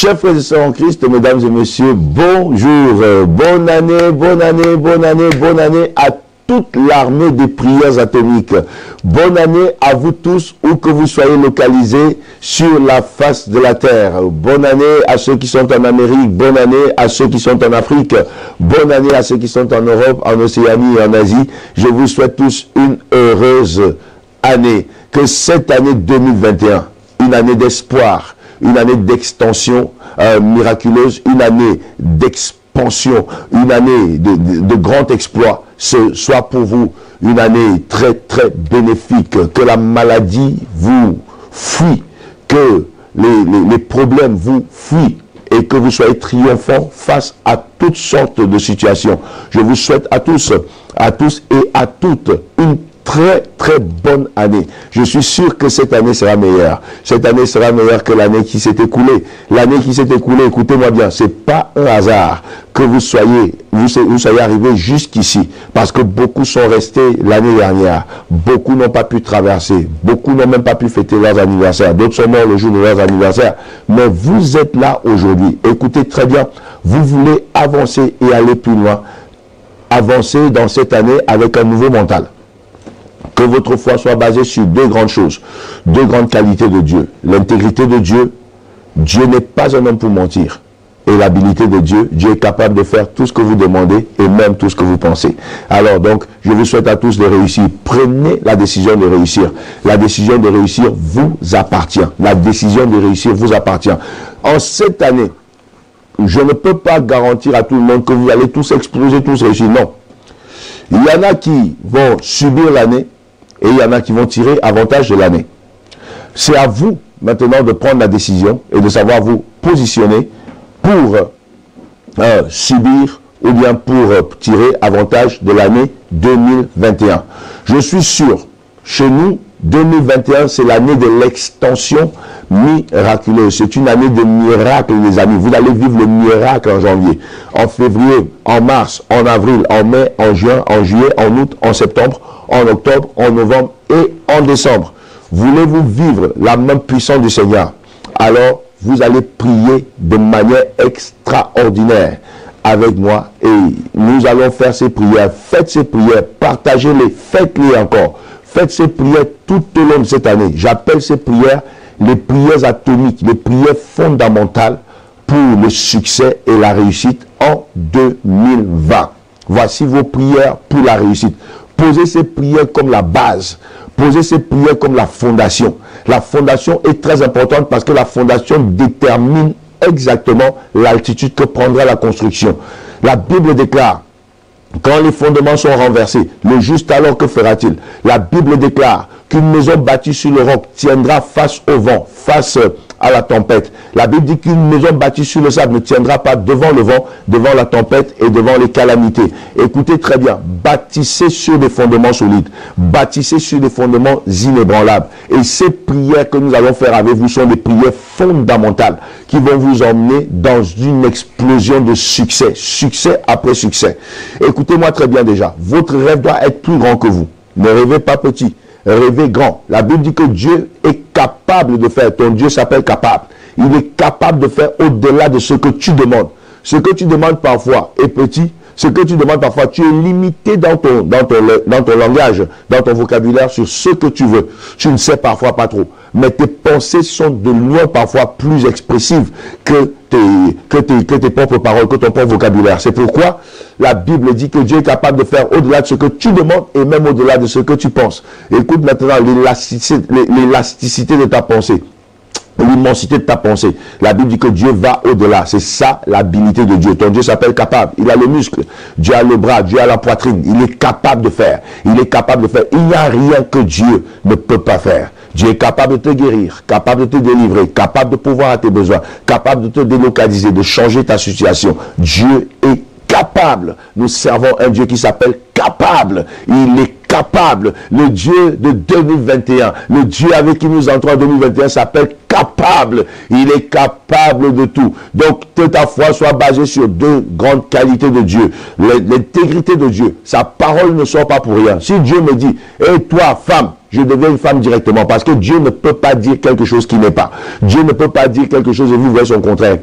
Chers frères et sœurs en Christ, mesdames et messieurs, bonjour, bonne année, bonne année, bonne année, bonne année à toute l'armée des prières atomiques. Bonne année à vous tous, où que vous soyez localisés sur la face de la terre. Bonne année à ceux qui sont en Amérique, bonne année à ceux qui sont en Afrique, bonne année à ceux qui sont en Europe, en Océanie et en Asie. Je vous souhaite tous une heureuse année. Que cette année 2021, une année d'espoir, une année d'extension miraculeuse, une année d'expansion, une année de grand exploit, ce soit pour vous une année très très bénéfique, que la maladie vous fuit, que les problèmes vous fuient et que vous soyez triomphants face à toutes sortes de situations. Je vous souhaite à tous et à toutes une très très bonne année. Je suis sûr que cette année sera meilleure. Cette année sera meilleure que l'année qui s'est écoulée. L'année qui s'est écoulée, écoutez-moi bien, c'est pas un hasard que vous soyez arrivés jusqu'ici, parce que beaucoup sont restés l'année dernière. Beaucoup n'ont pas pu traverser. Beaucoup n'ont même pas pu fêter leurs anniversaires. D'autres sont morts le jour de leurs anniversaires. Mais vous êtes là aujourd'hui. Écoutez très bien. Vous voulez avancer et aller plus loin. Avancer dans cette année avec un nouveau mental. Que votre foi soit basée sur deux grandes choses, deux grandes qualités de Dieu. L'intégrité de Dieu, Dieu n'est pas un homme pour mentir. Et l'habilité de Dieu, Dieu est capable de faire tout ce que vous demandez et même tout ce que vous pensez. Alors donc, je vous souhaite à tous de réussir. Prenez la décision de réussir. La décision de réussir vous appartient. La décision de réussir vous appartient. En cette année, je ne peux pas garantir à tout le monde que vous allez tous exploser, tous réussir. Non. Il y en a qui vont subir l'année et il y en a qui vont tirer avantage de l'année. C'est à vous maintenant de prendre la décision et de savoir vous positionner pour subir ou bien pour tirer avantage de l'année 2021. Je suis sûr, chez nous, 2021, c'est l'année de l'extension miraculeuse. C'est une année de miracle, les amis. Vous allez vivre le miracle en janvier, en février, en mars, en avril, en mai, en juin, en juillet, en août, en septembre, en octobre, en novembre et en décembre. Voulez-vous vivre la main puissante du Seigneur? Alors, vous allez prier de manière extraordinaire avec moi et nous allons faire ces prières. Faites ces prières, partagez-les, faites-les encore. Faites ces prières tout au long de cette année. J'appelle ces prières les prières atomiques, les prières fondamentales pour le succès et la réussite en 2020. Voici vos prières pour la réussite. Posez ces prières comme la base. Posez ces prières comme la fondation. La fondation est très importante parce que la fondation détermine exactement l'altitude que prendra la construction. La Bible déclare: quand les fondements sont renversés, le juste alors que fera-t-il? La Bible déclare qu'une maison bâtie sur le roc tiendra face au vent, face à la tempête. La Bible dit qu'une maison bâtie sur le sable ne tiendra pas devant le vent, devant la tempête et devant les calamités. Écoutez très bien, bâtissez sur des fondements solides, bâtissez sur des fondements inébranlables. Et ces prières que nous allons faire avec vous sont des prières fondamentales qui vont vous emmener dans une explosion de succès, succès après succès. Écoutez-moi très bien déjà, votre rêve doit être plus grand que vous. Ne rêvez pas petit. Rêvez grand. La Bible dit que Dieu est capable de faire. Ton Dieu s'appelle capable. Il est capable de faire au-delà de ce que tu demandes. Ce que tu demandes parfois est petit. Ce que tu demandes parfois, tu es limité dans ton langage, dans ton vocabulaire sur ce que tu veux. Tu ne sais parfois pas trop. Mais tes pensées sont de loin parfois plus expressives que tes propres paroles, que ton propre vocabulaire. C'est pourquoi la Bible dit que Dieu est capable de faire au-delà de ce que tu demandes et même au-delà de ce que tu penses. Écoute maintenant l'élasticité de ta pensée. L'immensité de ta pensée. La Bible dit que Dieu va au-delà. C'est ça l'habilité de Dieu. Ton Dieu s'appelle capable. Il a le muscle. Dieu a le bras. Dieu a la poitrine. Il est capable de faire. Il est capable de faire. Il n'y a rien que Dieu ne peut pas faire. Dieu est capable de te guérir, capable de te délivrer, capable de pouvoir à tes besoins, capable de te délocaliser, de changer ta situation. Dieu est capable. Nous servons un Dieu qui s'appelle capable. Il est capable. Le Dieu de 2021, le Dieu avec qui nous entrons en 2021 s'appelle capable. Il est capable de tout. Donc, que ta foi soit basée sur deux grandes qualités de Dieu. L'intégrité de Dieu. Sa parole ne sort pas pour rien. Si Dieu me dit, et toi, femme, je deviens une femme directement, parce que Dieu ne peut pas dire quelque chose qui n'est pas. Dieu ne peut pas dire quelque chose et vous voyez son contraire.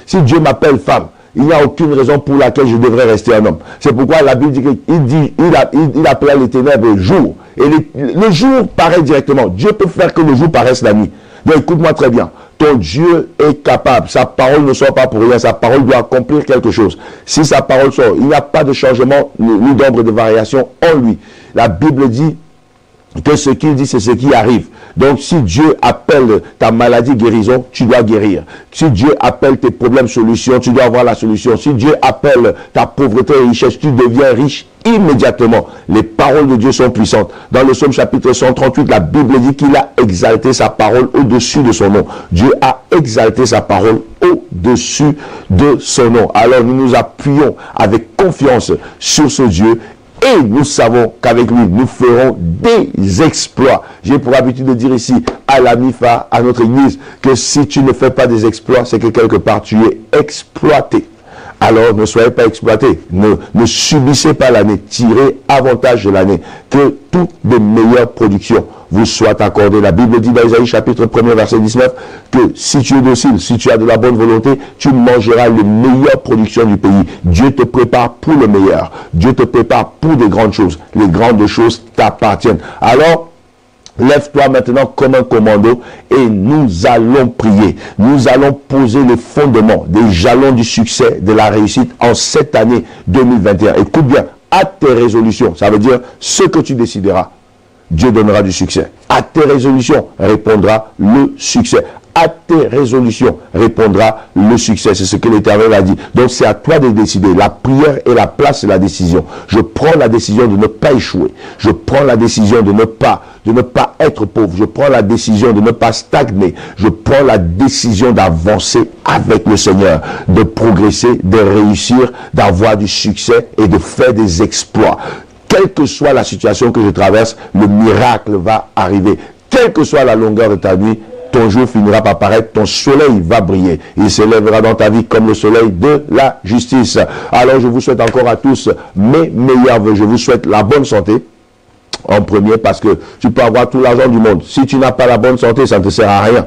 Si Dieu m'appelle femme, il n'y a aucune raison pour laquelle je devrais rester un homme. C'est pourquoi la Bible dit qu'il appela les ténèbres jour. Et le jour paraît directement. Dieu peut faire que le jour paraisse la nuit. Donc écoute-moi très bien. Ton Dieu est capable. Sa parole ne sort pas pour rien. Sa parole doit accomplir quelque chose. Si sa parole sort, il n'y a pas de changement ni d'ombre de variation en lui. La Bible dit que ce qu'il dit, c'est ce qui arrive. Donc, si Dieu appelle ta maladie guérison, tu dois guérir. Si Dieu appelle tes problèmes solution, tu dois avoir la solution. Si Dieu appelle ta pauvreté et richesse, tu deviens riche immédiatement. Les paroles de Dieu sont puissantes. Dans le psaume chapitre 138, la Bible dit qu'il a exalté sa parole au-dessus de son nom. Dieu a exalté sa parole au-dessus de son nom. Alors, nous nous appuyons avec confiance sur ce Dieu. Et nous savons qu'avec lui, nous ferons des exploits. J'ai pour habitude de dire ici à la MIFA, à notre église, que si tu ne fais pas des exploits, c'est que quelque part tu es exploité. Alors ne soyez pas exploité. Ne subissez pas l'année. Tirez avantage de l'année. Que toutes les meilleures productions vous soient accordées. La Bible dit dans Isaïe chapitre 1er verset 19 que si tu es docile, si tu as de la bonne volonté, tu mangeras les meilleures productions du pays. Dieu te prépare pour le meilleur. Dieu te prépare pour des grandes choses. Les grandes choses t'appartiennent. Alors, lève-toi maintenant comme un commando et nous allons prier. Nous allons poser les fondements, des jalons du succès, de la réussite en cette année 2021. Écoute bien, à tes résolutions, ça veut dire ce que tu décideras, Dieu donnera du succès. À tes résolutions répondra le succès. À tes résolutions répondra le succès. C'est ce que l'Éternel a dit. Donc c'est à toi de décider. La prière est la place de la décision. Je prends la décision de ne pas échouer. Je prends la décision de ne pas être pauvre. Je prends la décision de ne pas stagner. Je prends la décision d'avancer avec le Seigneur, de progresser, de réussir, d'avoir du succès et de faire des exploits. Quelle que soit la situation que je traverse, le miracle va arriver. Quelle que soit la longueur de ta nuit, ton jour finira par paraître, ton soleil va briller. Il s'élèvera dans ta vie comme le soleil de la justice. Alors je vous souhaite encore à tous mes meilleurs vœux. Je vous souhaite la bonne santé. En premier, parce que tu peux avoir tout l'argent du monde. Si tu n'as pas la bonne santé, ça ne te sert à rien.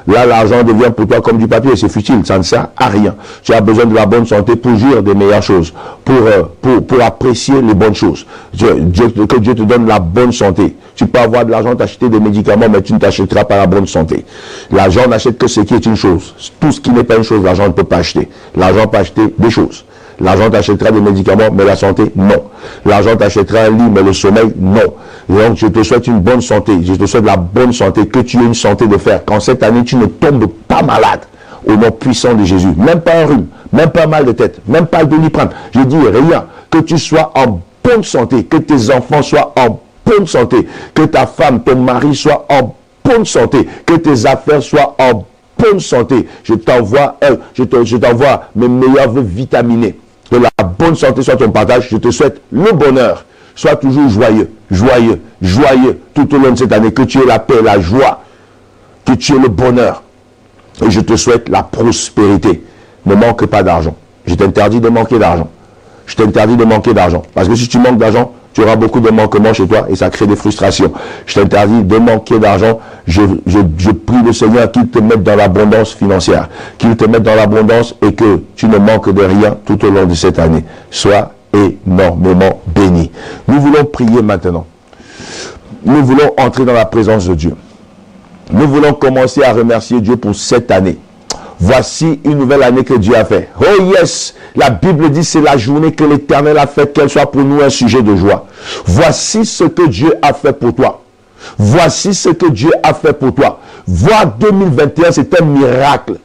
Là, l'argent devient pour toi comme du papier. C'est futile, ça ne sert à rien. Tu as besoin de la bonne santé pour jouir des meilleures choses, pour apprécier les bonnes choses. Que Dieu te donne la bonne santé. Tu peux avoir de l'argent, t'acheter des médicaments, mais tu ne t'achèteras pas la bonne santé. L'argent n'achète que ce qui est une chose. Tout ce qui n'est pas une chose, l'argent ne peut pas acheter. L'argent peut acheter des choses. L'argent t'achètera des médicaments, mais la santé, non. L'argent t'achètera un lit, mais le sommeil, non. Donc, je te souhaite une bonne santé. Je te souhaite la bonne santé, que tu aies une santé de fer. Qu'en cette année, tu ne tombes pas malade au nom puissant de Jésus. Même pas un rhume, même pas un mal de tête, même pas le Doliprane. Je dis rien. Que tu sois en bonne santé, que tes enfants soient en bonne santé, que ta femme, ton mari soient en bonne santé, que tes affaires soient en bonne santé. Je t'envoie mes meilleurs vœux vitaminés. Que la bonne santé soit ton partage. Je te souhaite le bonheur. Sois toujours joyeux, joyeux, joyeux tout au long de cette année. Que tu aies la paix, la joie. Que tu aies le bonheur. Et je te souhaite la prospérité. Ne manque pas d'argent. Je t'interdis de manquer d'argent. Je t'interdis de manquer d'argent. Parce que si tu manques d'argent, tu auras beaucoup de manquements chez toi et ça crée des frustrations. Je t'interdis de manquer d'argent. Je prie le Seigneur qu'il te mette dans l'abondance financière, qu'il te mette dans l'abondance et que tu ne manques de rien tout au long de cette année. Sois énormément béni. Nous voulons prier maintenant. Nous voulons entrer dans la présence de Dieu. Nous voulons commencer à remercier Dieu pour cette année. Voici une nouvelle année que Dieu a fait. Oh yes, la Bible dit c'est la journée que l'Éternel a fait, qu'elle soit pour nous un sujet de joie. Voici ce que Dieu a fait pour toi. Voici ce que Dieu a fait pour toi. Voir 2021, c'est un miracle.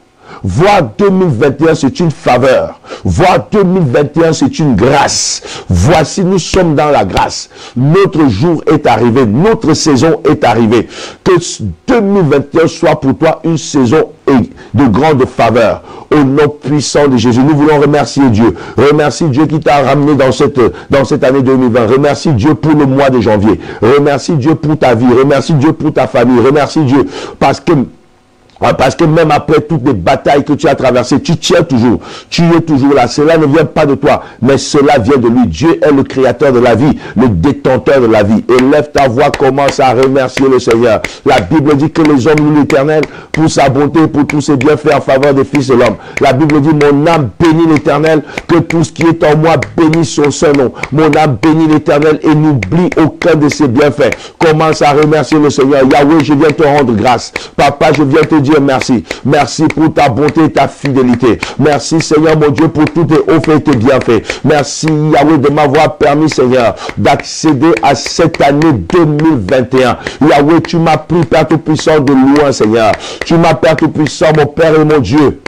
Voir 2021, c'est une faveur. Voir 2021, c'est une grâce. Voici, nous sommes dans la grâce. Notre jour est arrivé. Notre saison est arrivée. Que 2021 soit pour toi une saison de grande faveur. Au nom puissant de Jésus, nous voulons remercier Dieu. Remercie Dieu qui t'a ramené dans cette année 2020. Remercie Dieu pour le mois de janvier. Remercie Dieu pour ta vie. Remercie Dieu pour ta famille. Remercie Dieu parce que même après toutes les batailles que tu as traversées, tu tiens toujours. Tu es toujours là. Cela ne vient pas de toi, mais cela vient de lui. Dieu est le créateur de la vie, le détenteur de la vie. Élève ta voix, commence à remercier le Seigneur. La Bible dit que les hommes louent l'Éternel pour sa bonté, pour tous ses bienfaits en faveur des fils de l'homme. La Bible dit, mon âme bénit l'Éternel, que tout ce qui est en moi bénisse son saint nom. Mon âme bénit l'Éternel et n'oublie aucun de ses bienfaits. Commence à remercier le Seigneur. Yahweh, je viens te rendre grâce. Papa, je viens te dire merci. Merci pour ta bonté et ta fidélité. Merci Seigneur mon Dieu pour tous tes hauts faits et tes bienfaits. Merci Yahweh de m'avoir permis Seigneur d'accéder à cette année 2021. Yahweh, tu m'as pris Père Tout-Puissant de loin Seigneur. Tu m'as Père Tout-Puissant mon Père et mon Dieu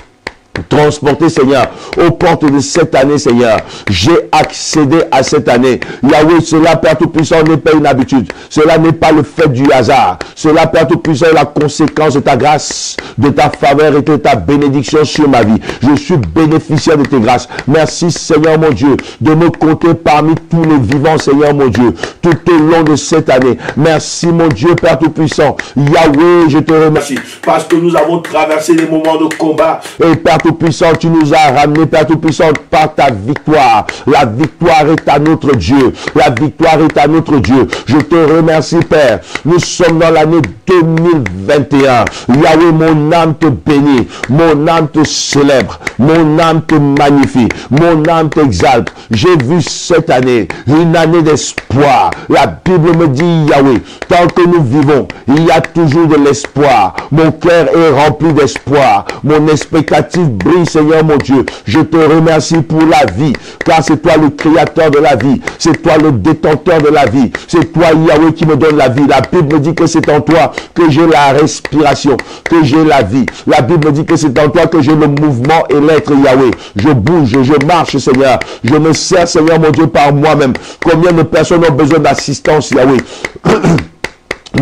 transporté Seigneur aux portes de cette année Seigneur. J'ai accédé à cette année. Yahweh, cela Père Tout-Puissant n'est pas une habitude. Cela n'est pas le fait du hasard. Cela Père Tout-Puissant est la conséquence de ta grâce, de ta faveur et de ta bénédiction sur ma vie. Je suis bénéficiaire de tes grâces. Merci Seigneur mon Dieu de me compter parmi tous les vivants Seigneur mon Dieu tout au long de cette année. Merci mon Dieu Père Tout-Puissant. Yahweh, je te remercie parce que nous avons traversé des moments de combat et Père Tout-Puissant, tu nous as ramenés, Père Tout-Puissant, par ta victoire. La victoire est à notre Dieu. La victoire est à notre Dieu. Je te remercie, Père. Nous sommes dans l'année 2021. Yahweh, mon âme te bénit. Mon âme te célèbre. Mon âme te magnifie. Mon âme t'exalte. J'ai vu cette année une année d'espoir. La Bible me dit, Yahweh, tant que nous vivons, il y a toujours de l'espoir. Mon cœur est rempli d'espoir. Mon expectative brille, Seigneur mon Dieu. Je te remercie pour la vie, car c'est toi le créateur de la vie. C'est toi le détenteur de la vie. C'est toi, Yahweh, qui me donne la vie. La Bible me dit que c'est en toi que j'ai la respiration, que j'ai la vie. La Bible me dit que c'est en toi que j'ai le mouvement et l'être, Yahweh. Je bouge, je marche, Seigneur. Je me sers, Seigneur mon Dieu, par moi-même. Combien de personnes ont besoin d'assistance, Yahweh?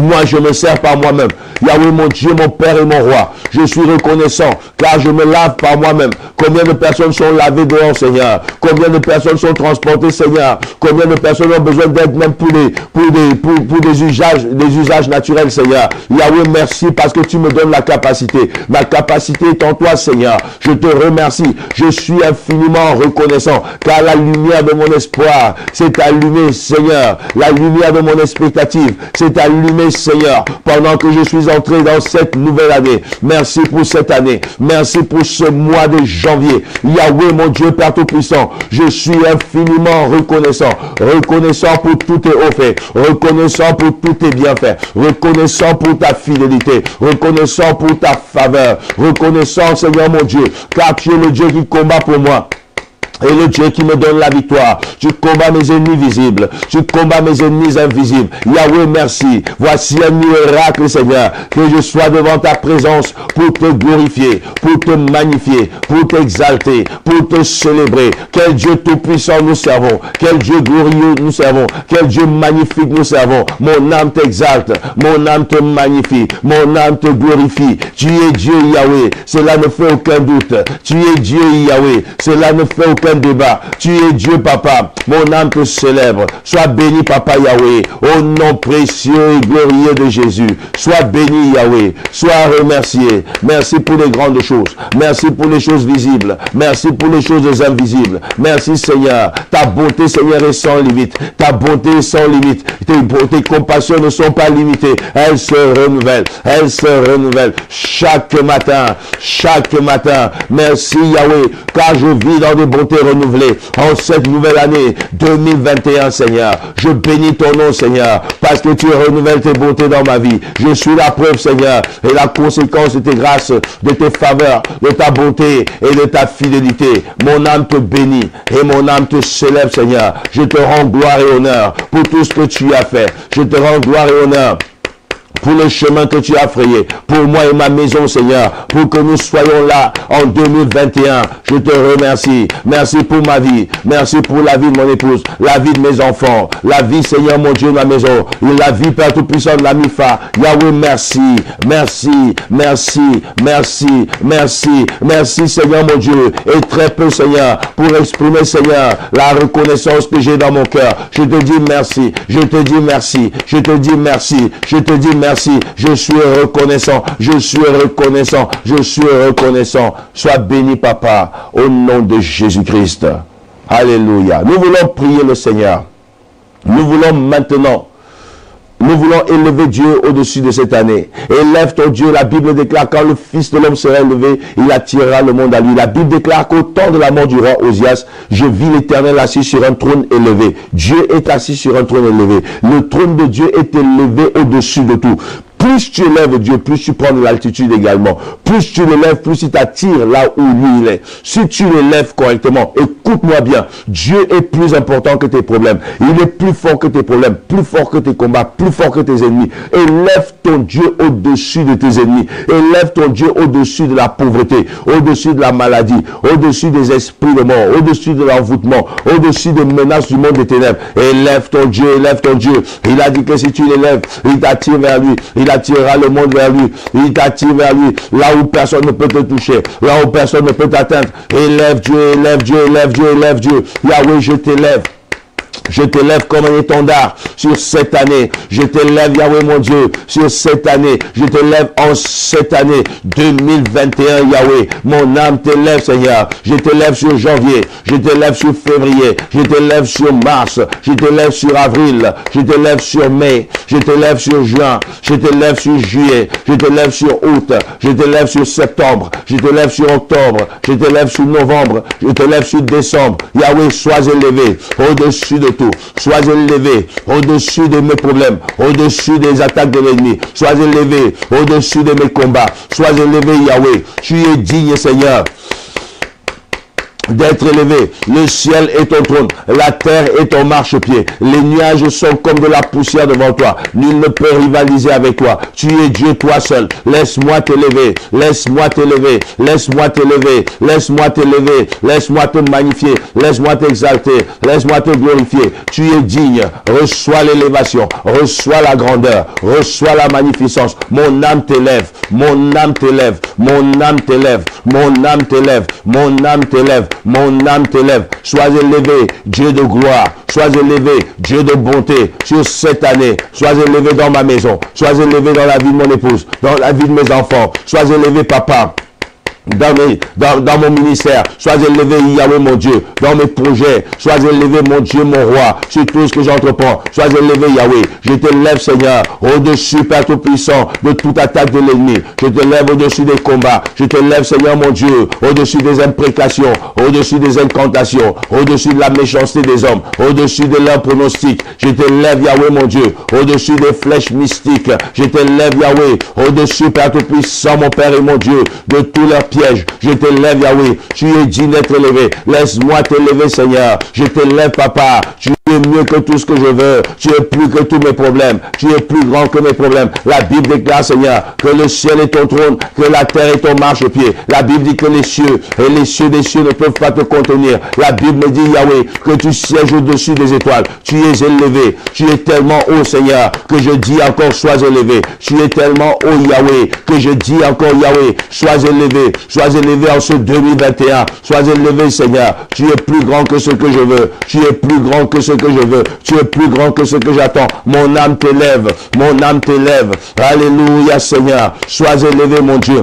Moi, je me sers par moi-même. Yahweh, mon Dieu, mon Père et mon Roi. Je suis reconnaissant, car je me lave par moi-même. Combien de personnes sont lavées dehors, Seigneur? Combien de personnes sont transportées, Seigneur? Combien de personnes ont besoin d'aide même pour des usages naturels, Seigneur? Yahweh, merci parce que tu me donnes la capacité. Ma capacité est en toi, Seigneur. Je te remercie. Je suis infiniment reconnaissant, car la lumière de mon espoir s'est allumée, Seigneur. La lumière de mon expectative s'est allumée, Seigneur, pendant que je suis entré dans cette nouvelle année. Merci pour cette année. Merci pour ce mois de janvier. Yahweh, mon Dieu, Père Tout-Puissant, je suis infiniment reconnaissant. Reconnaissant pour tous tes hauts faits. Reconnaissant pour tous tes bienfaits. Reconnaissant pour ta fidélité. Reconnaissant pour ta faveur. Reconnaissant, Seigneur, mon Dieu, car tu es le Dieu qui combat pour moi. Et le Dieu qui me donne la victoire. Tu combats mes ennemis visibles. Tu combats mes ennemis invisibles. Yahweh, merci. Voici un miracle, Seigneur. Que je sois devant ta présence pour te glorifier, pour te magnifier, pour t'exalter, pour te célébrer. Quel Dieu tout-puissant nous servons. Quel Dieu glorieux nous servons. Quel Dieu magnifique nous servons. Mon âme t'exalte. Mon âme te magnifie. Mon âme te glorifie. Tu es Dieu, Yahweh. Cela ne fait aucun doute. Tu es Dieu, Yahweh. Cela ne fait aucun débat. Tu es Dieu, Papa. Mon âme te célèbre. Sois béni, Papa Yahweh, au nom précieux et glorieux de Jésus. Sois béni, Yahweh. Sois remercié. Merci pour les grandes choses. Merci pour les choses visibles. Merci pour les choses invisibles. Merci, Seigneur. Ta bonté, Seigneur, est sans limite. Ta bonté est sans limite. Tes compassions ne sont pas limitées. Elles se renouvellent. Elles se renouvellent chaque matin. Chaque matin. Merci, Yahweh, car je vis dans des bontés renouvelé en cette nouvelle année 2021, Seigneur. Je bénis ton nom, Seigneur, parce que tu renouvelles tes bontés dans ma vie. Je suis la preuve, Seigneur, et la conséquence de tes grâces, de tes faveurs, de ta bonté et de ta fidélité. Mon âme te bénit et mon âme te célèbre, Seigneur. Je te rends gloire et honneur pour tout ce que tu as fait. Je te rends gloire et honneur pour le chemin que tu as frayé, pour moi et ma maison, Seigneur, pour que nous soyons là en 2021. Je te remercie. Merci pour ma vie. Merci pour la vie de mon épouse, la vie de mes enfants, la vie, Seigneur, mon Dieu, de ma maison, et la vie, Père Tout-Puissant, de la MIFA. Yahweh, merci, merci, merci, merci, merci, merci, Seigneur, mon Dieu, et très peu, Seigneur, pour exprimer, Seigneur, la reconnaissance que j'ai dans mon cœur. Je te dis merci, je te dis merci, je te dis merci, je te dis merci, je suis reconnaissant, je suis reconnaissant, je suis reconnaissant. Sois béni, Papa, au nom de Jésus-Christ. Alléluia. Nous voulons prier le Seigneur. Nous voulons maintenant, nous voulons élever Dieu au-dessus de cette année. Élève ton Dieu. La Bible déclare, quand le Fils de l'homme sera élevé, il attirera le monde à lui. La Bible déclare qu'au temps de la mort du roi Osias, je vis l'Éternel assis sur un trône élevé. Dieu est assis sur un trône élevé. Le trône de Dieu est élevé au-dessus de tout. Plus tu élèves Dieu, plus tu prends de l'altitude également. Plus tu l'élèves, plus il t'attire là où lui il est. Si tu l'élèves correctement, écoute-moi bien, Dieu est plus important que tes problèmes. Il est plus fort que tes problèmes, plus fort que tes combats, plus fort que tes ennemis. Élève ton Dieu au-dessus de tes ennemis. Élève ton Dieu au-dessus de la pauvreté, au-dessus de la maladie, au-dessus des esprits de mort, au-dessus de l'envoûtement, au-dessus des menaces du monde des ténèbres. Élève ton Dieu, élève ton Dieu. Il a dit que si tu l'élèves, il t'attire vers lui. Il attirera le monde vers lui. Il t'attire vers lui. Là où personne ne peut te toucher. Là où personne ne peut t'atteindre. Élève Dieu, élève Dieu, élève Dieu, élève Dieu. Yahweh, je t'élève. Je t'élève comme un étendard sur cette année. Je t'élève, Yahweh mon Dieu, sur cette année. Je t'élève en cette année 2021, Yahweh. Mon âme t'élève, Seigneur. Je t'élève sur janvier. Je t'élève sur février. Je t'élève sur mars. Je t'élève sur avril. Je t'élève sur mai. Je t'élève sur juin. Je t'élève sur juillet. Je t'élève sur août. Je t'élève sur septembre. Je t'élève sur octobre. Je t'élève sur novembre. Je t'élève sur décembre. Yahweh, sois élevé au-dessus de tout. Sois élevé au-dessus de mes problèmes, au-dessus des attaques de l'ennemi. Sois élevé au-dessus de mes combats. Sois élevé, Yahweh. Tu es digne, Seigneur, d'être élevé. Le ciel est ton trône, la terre est ton marchepied. Les nuages sont comme de la poussière devant toi. Nul ne peut rivaliser avec toi. Tu es Dieu, toi seul. Laisse-moi t'élever, laisse-moi t'élever, laisse-moi t'élever, laisse-moi t'élever, laisse-moi te magnifier, laisse-moi t'exalter, laisse-moi te glorifier. Tu es digne. Reçois l'élévation, reçois la grandeur, reçois la magnificence. Mon âme t'élève, mon âme t'élève, mon âme t'élève, mon âme t'élève, mon âme t'élève. Mon âme t'élève. Sois élevé, Dieu de gloire. Sois élevé, Dieu de bonté sur cette année. Sois élevé dans ma maison. Sois élevé dans la vie de mon épouse, dans la vie de mes enfants. Sois élevé, Papa, dans mon ministère. Sois élevé, Yahweh mon Dieu, dans mes projets. Sois élevé, mon Dieu, mon roi, sur tout ce que j'entreprends. Sois élevé, Yahweh. Je t'élève, Seigneur, au-dessus, Père Tout-Puissant, de toute attaque de l'ennemi. Je t'élève au-dessus des combats. Je t'élève, Seigneur mon Dieu, au-dessus des imprécations, au-dessus des incantations, au-dessus de la méchanceté des hommes, au-dessus de leurs pronostics. Je t'élève, Yahweh mon Dieu, au-dessus des flèches mystiques. Je t'élève, Yahweh, au-dessus, Père Tout-Puissant, mon Père et mon Dieu, de tous leurs piège. Je t'élève, Yahweh. Tu es digne d'être élevé. Laisse-moi t'élever, Seigneur. Je t'élève, Papa. Tu es mieux que tout ce que je veux. Tu es plus que tous mes problèmes. Tu es plus grand que mes problèmes. La Bible déclare, Seigneur, que le ciel est ton trône, que la terre est ton marchepied. La Bible dit que les cieux et les cieux des cieux ne peuvent pas te contenir. La Bible me dit, Yahweh, que tu sièges au-dessus des étoiles. Tu es élevé. Tu es tellement haut, Seigneur, que je dis encore, sois élevé. Tu es tellement haut, Yahweh, que je dis encore, Yahweh, sois élevé. Sois élevé en ce 2021. Sois élevé, Seigneur. Tu es plus grand que ce que je veux. Tu es plus grand que ce que je veux. Tu es plus grand que ce que j'attends. Mon âme t'élève. Mon âme t'élève. Alléluia, Seigneur. Sois élevé, mon Dieu.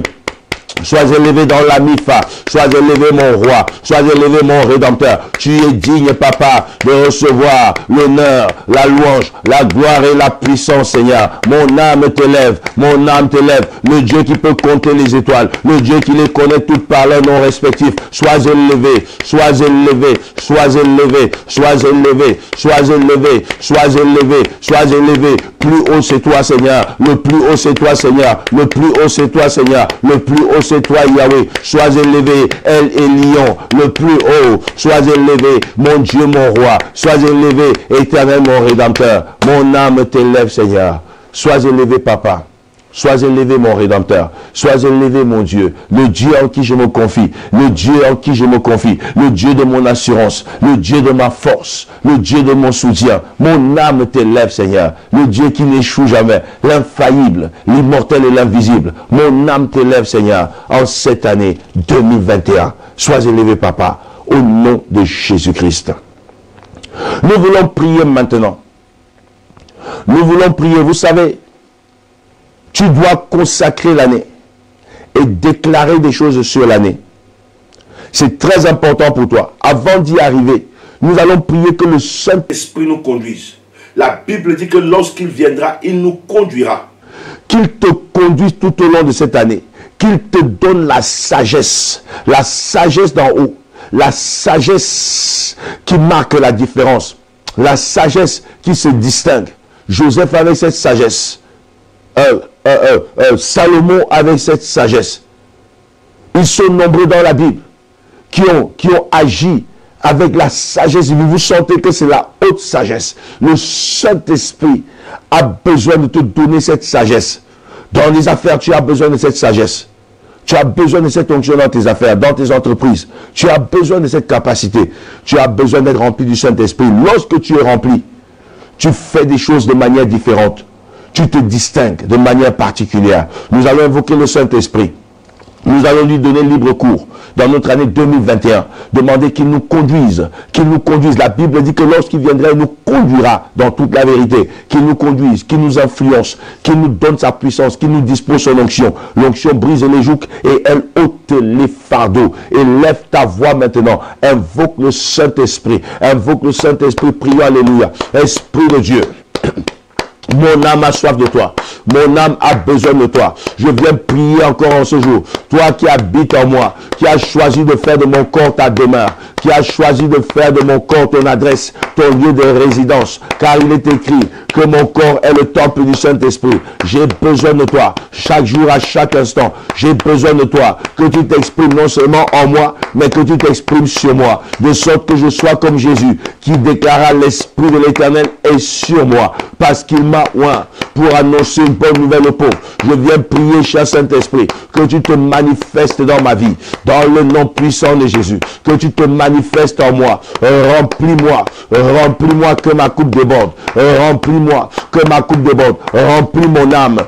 Sois élevé dans la MIFA. Sois élevé, mon roi. Sois élevé, mon rédempteur. Tu es digne, Papa, de recevoir l'honneur, la louange, la gloire et la puissance, Seigneur. Mon âme t'élève. Mon âme t'élève. Le Dieu qui peut compter les étoiles. Le Dieu qui les connaît toutes par leurs noms respectifs. Sois élevé. Sois élevé. Sois élevé. Sois élevé. Sois élevé. Sois élevé. Sois élevé. Plus haut c'est toi, Seigneur. Le plus haut c'est toi, Seigneur. Le plus haut c'est toi, Seigneur. Le plus haut c'est toi, Yahweh. Sois élevé, El Elyon, le plus haut. Sois élevé, mon Dieu, mon roi. Sois élevé, éternel, mon rédempteur. Mon âme t'élève, Seigneur. Sois élevé, Papa. Sois élevé, mon Rédempteur. Sois élevé, mon Dieu. Le Dieu en qui je me confie. Le Dieu en qui je me confie. Le Dieu de mon assurance. Le Dieu de ma force. Le Dieu de mon soutien. Mon âme t'élève, Seigneur. Le Dieu qui n'échoue jamais. L'infaillible, l'immortel et l'invisible. Mon âme t'élève, Seigneur, en cette année 2021. Sois élevé, Papa, au nom de Jésus-Christ. Nous voulons prier maintenant. Nous voulons prier, vous savez, tu dois consacrer l'année et déclarer des choses sur l'année. C'est très important pour toi. Avant d'y arriver, nous allons prier que le Saint-Esprit nous conduise. La Bible dit que lorsqu'il viendra, il nous conduira. Qu'il te conduise tout au long de cette année. Qu'il te donne la sagesse d'en haut. La sagesse qui marque la différence. La sagesse qui se distingue. Joseph avait cette sagesse. Salomon avec cette sagesse. Ils sont nombreux dans la Bible qui ont agi avec la sagesse. Vous sentez que c'est la haute sagesse. Le Saint-Esprit a besoin de te donner cette sagesse. Dans les affaires, tu as besoin de cette sagesse. Tu as besoin de cette onction dans tes affaires, dans tes entreprises. Tu as besoin de cette capacité. Tu as besoin d'être rempli du Saint-Esprit. Lorsque tu es rempli, tu fais des choses de manière différente. Tu te distingues de manière particulière. Nous allons invoquer le Saint-Esprit. Nous allons lui donner libre cours dans notre année 2021. Demander qu'il nous conduise. Qu'il nous conduise. La Bible dit que lorsqu'il viendra, il nous conduira dans toute la vérité. Qu'il nous conduise, qu'il nous influence, qu'il nous donne sa puissance, qu'il nous dispose son onction. L'onction brise les jougs et elle ôte les fardeaux. Élève ta voix maintenant. Invoque le Saint-Esprit. Invoque le Saint-Esprit. Prions, alléluia. Esprit de Dieu. Mon âme a soif de toi. Mon âme a besoin de toi. Je viens prier encore en ce jour. Toi qui habites en moi, qui as choisi de faire de mon corps ta demeure, qui as choisi de faire de mon corps ton adresse, ton lieu de résidence. Car il est écrit que mon corps est le temple du Saint-Esprit. J'ai besoin de toi. Chaque jour, à chaque instant, j'ai besoin de toi. Que tu t'exprimes non seulement en moi, mais que tu t'exprimes sur moi. De sorte que je sois comme Jésus, qui déclara l'Esprit de l'Éternel est sur moi. Parce qu'il m'a oint pour annoncer une bonne nouvelle aux pauvres. Je viens prier, cher Saint-Esprit, que tu te manifestes dans ma vie, dans le nom puissant de Jésus. Que tu te manifestes en moi. Remplis-moi. Remplis-moi que ma coupe déborde. Remplis-moi que ma coupe déborde. Remplis mon âme.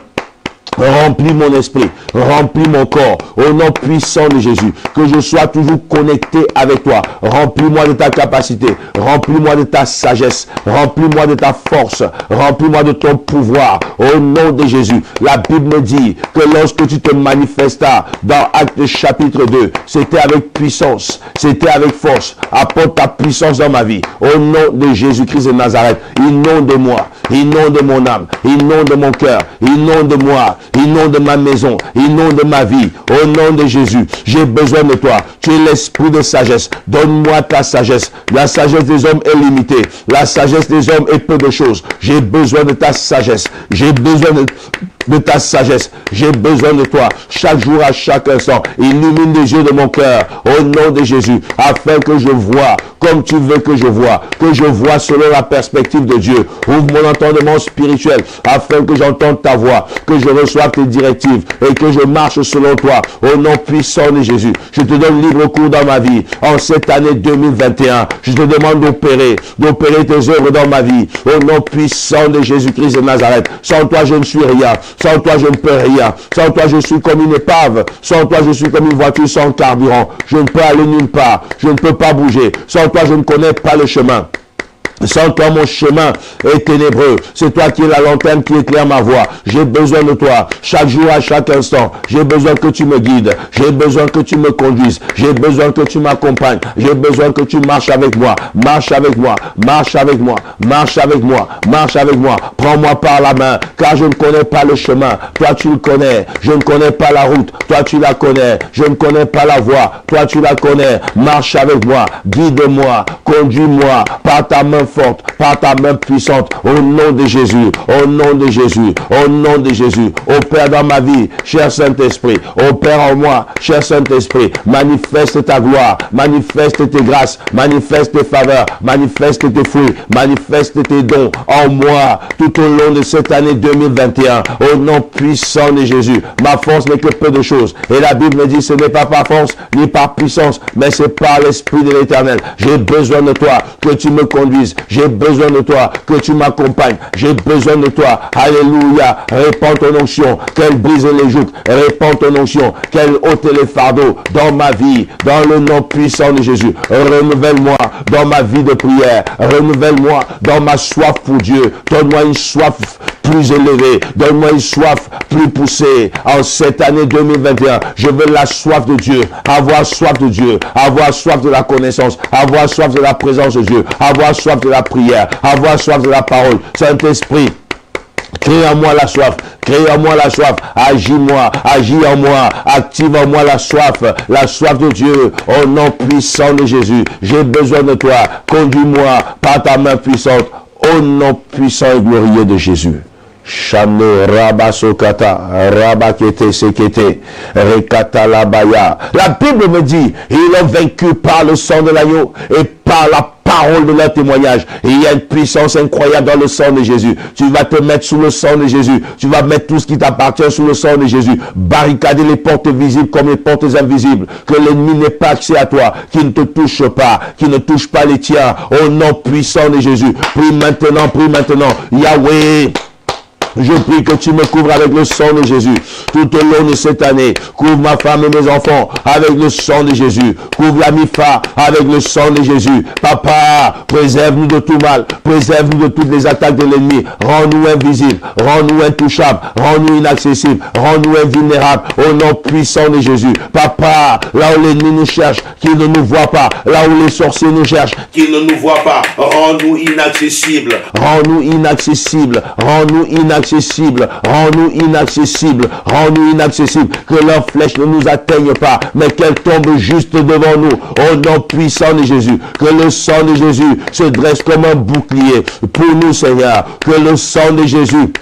Remplis mon esprit, remplis mon corps, au nom puissant de Jésus, que je sois toujours connecté avec toi. Remplis-moi de ta capacité, remplis-moi de ta sagesse, remplis-moi de ta force, remplis-moi de ton pouvoir, au nom de Jésus. La Bible me dit que lorsque tu te manifestas dans Actes chapitre 2, c'était avec puissance, c'était avec force. Apporte ta puissance dans ma vie, au nom de Jésus-Christ de Nazareth. Inonde de moi, inonde de mon âme, inonde de mon cœur, inonde de moi, inonde de ma maison, inonde de ma vie, au nom de Jésus. J'ai besoin de toi. Tu es l'esprit de sagesse. Donne-moi ta sagesse. La sagesse des hommes est limitée. La sagesse des hommes est peu de choses. J'ai besoin de ta sagesse. J'ai besoin de ta sagesse. J'ai besoin de toi. Chaque jour, à chaque instant, illumine les yeux de mon cœur, au nom de Jésus, afin que je vois comme tu veux que je vois selon la perspective de Dieu. Ouvre mon entendement spirituel, afin que j'entende ta voix, que je reçoive tes directives et que je marche selon toi, au nom puissant de Jésus. Je te donne libre cours dans ma vie, en cette année 2021. Je te demande d'opérer tes œuvres dans ma vie, au nom puissant de Jésus-Christ de Nazareth. Sans toi, je ne suis rien. Sans toi, je ne peux rien. Sans toi, je suis comme une épave. Sans toi, je suis comme une voiture sans carburant. Je ne peux aller nulle part. Je ne peux pas bouger. Sans toi, je ne connais pas le chemin. Sans toi, mon chemin est ténébreux. C'est toi qui es la lanterne qui éclaire ma voie. J'ai besoin de toi. Chaque jour, à chaque instant, j'ai besoin que tu me guides. J'ai besoin que tu me conduises. J'ai besoin que tu m'accompagnes. J'ai besoin que tu marches avec moi. Marche avec moi. Marche avec moi. Marche avec moi. Marche avec moi. Prends-moi par la main, car je ne connais pas le chemin. Toi, tu le connais. Je ne connais pas la route. Toi, tu la connais. Je ne connais pas la voie. Toi, tu la connais. Marche avec moi. Guide-moi. Conduis-moi par ta main forte, par ta main puissante, au nom de Jésus, au nom de Jésus, au nom de Jésus. Opère dans ma vie, cher Saint-Esprit, opère en moi, cher Saint-Esprit, manifeste ta gloire, manifeste tes grâces, manifeste tes faveurs, manifeste tes fruits, manifeste tes dons en moi, tout au long de cette année 2021, au nom puissant de Jésus. Ma force n'est que peu de choses, et la Bible me dit, ce n'est pas par force, ni par puissance, mais c'est par l'Esprit de l'Éternel. J'ai besoin de toi, que tu me conduises, j'ai besoin de toi, que tu m'accompagnes, j'ai besoin de toi, alléluia, répands ton onction, qu'elle brise les jougs, répands ton onction, qu'elle ôte les fardeaux dans ma vie, dans le nom puissant de Jésus. Renouvelle-moi dans ma vie de prière, renouvelle-moi dans ma soif pour Dieu, donne-moi une soif plus élevée, donne-moi une soif plus poussée en cette année 2021. Je veux la soif de Dieu, avoir soif de Dieu, avoir soif de la connaissance, avoir soif de la présence de Dieu, avoir soif de la prière, avoir soif de la parole. Saint-Esprit, crée en moi la soif, crée en moi la soif, agis-moi, agis en moi, active en moi la soif de Dieu, au nom puissant de Jésus. J'ai besoin de toi, conduis-moi par ta main puissante, au nom puissant et glorieux de Jésus. Shano Rabasokata, Rabakete Sekete, Rekata Labaya. La Bible me dit, ils ont vaincu par le sang de l'agneau et par la parole de leur témoignage. Et il y a une puissance incroyable dans le sang de Jésus. Tu vas te mettre sous le sang de Jésus. Tu vas mettre tout ce qui t'appartient sous le sang de Jésus. Barricader les portes visibles comme les portes invisibles. Que l'ennemi n'ait pas accès à toi. Qu'il ne te touche pas. Qu'il ne touche pas les tiens. Au nom puissant de Jésus. Prie maintenant, prie maintenant. Yahweh. Je prie que tu me couvres avec le sang de Jésus tout au long de cette année. Couvre ma femme et mes enfants avec le sang de Jésus. Couvre la MIFA avec le sang de Jésus. Papa, préserve-nous de tout mal. Préserve-nous de toutes les attaques de l'ennemi. Rends-nous invisibles. Rends-nous intouchables. Rends-nous inaccessibles. Rends-nous invulnérables. Au nom puissant de Jésus. Papa, là où l'ennemi nous cherche, qu'il ne nous voit pas. Là où les sorciers nous cherchent, qu'ils ne nous voient pas. Rends-nous inaccessibles. Rends-nous inaccessibles. Rends-nous inaccessibles. Rends-nous inaccessibles, rends-nous inaccessibles, que leurs flèches ne nous atteignent pas, mais qu'elles tombent juste devant nous, au nom puissant de Jésus, que le sang de Jésus se dresse comme un bouclier pour nous, Seigneur, que le sang de Jésus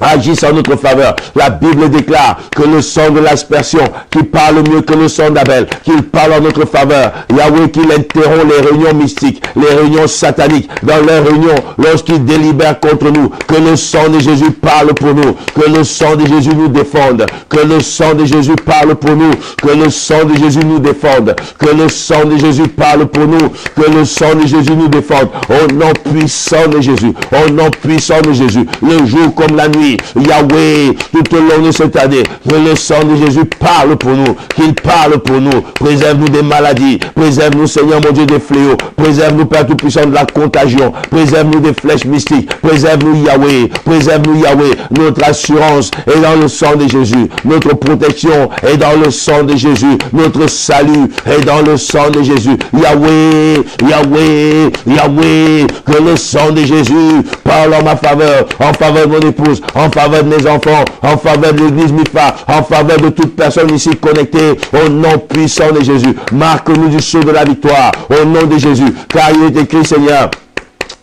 agisse en notre faveur. La Bible déclare que le sang de l'aspersion, qui parle mieux que le sang d'Abel, qu'il parle en notre faveur. Yahweh, qu'il interrompt les réunions mystiques, les réunions sataniques, dans leurs réunions, lorsqu'ils délibèrent contre nous, que le sang de Jésus parle pour nous, que le sang de Jésus nous défende, que le sang de Jésus parle pour nous, que le sang de Jésus nous défende, que le sang de Jésus parle pour nous, que le sang de Jésus nous défende, au nom puissant de Jésus, au nom puissant de Jésus, le jour comme la nuit. Yahweh, tout au long de cette année, que le sang de Jésus parle pour nous, qu'il parle pour nous, préserve-nous des maladies, préserve-nous, Seigneur mon Dieu, des fléaux, préserve-nous, Père Tout-Puissant, de la contagion, préserve-nous des flèches mystiques, préserve-nous, Yahweh, notre assurance est dans le sang de Jésus, notre protection est dans le sang de Jésus, notre salut est dans le sang de Jésus. Yahweh, que le sang de Jésus parle en ma faveur, en faveur de mon épouse, en faveur de mes enfants, en faveur de l'église MIFA, en faveur de toute personne ici connectée, au nom puissant de Jésus. Marque-nous du sceau de la victoire, au nom de Jésus, car il est écrit, Seigneur,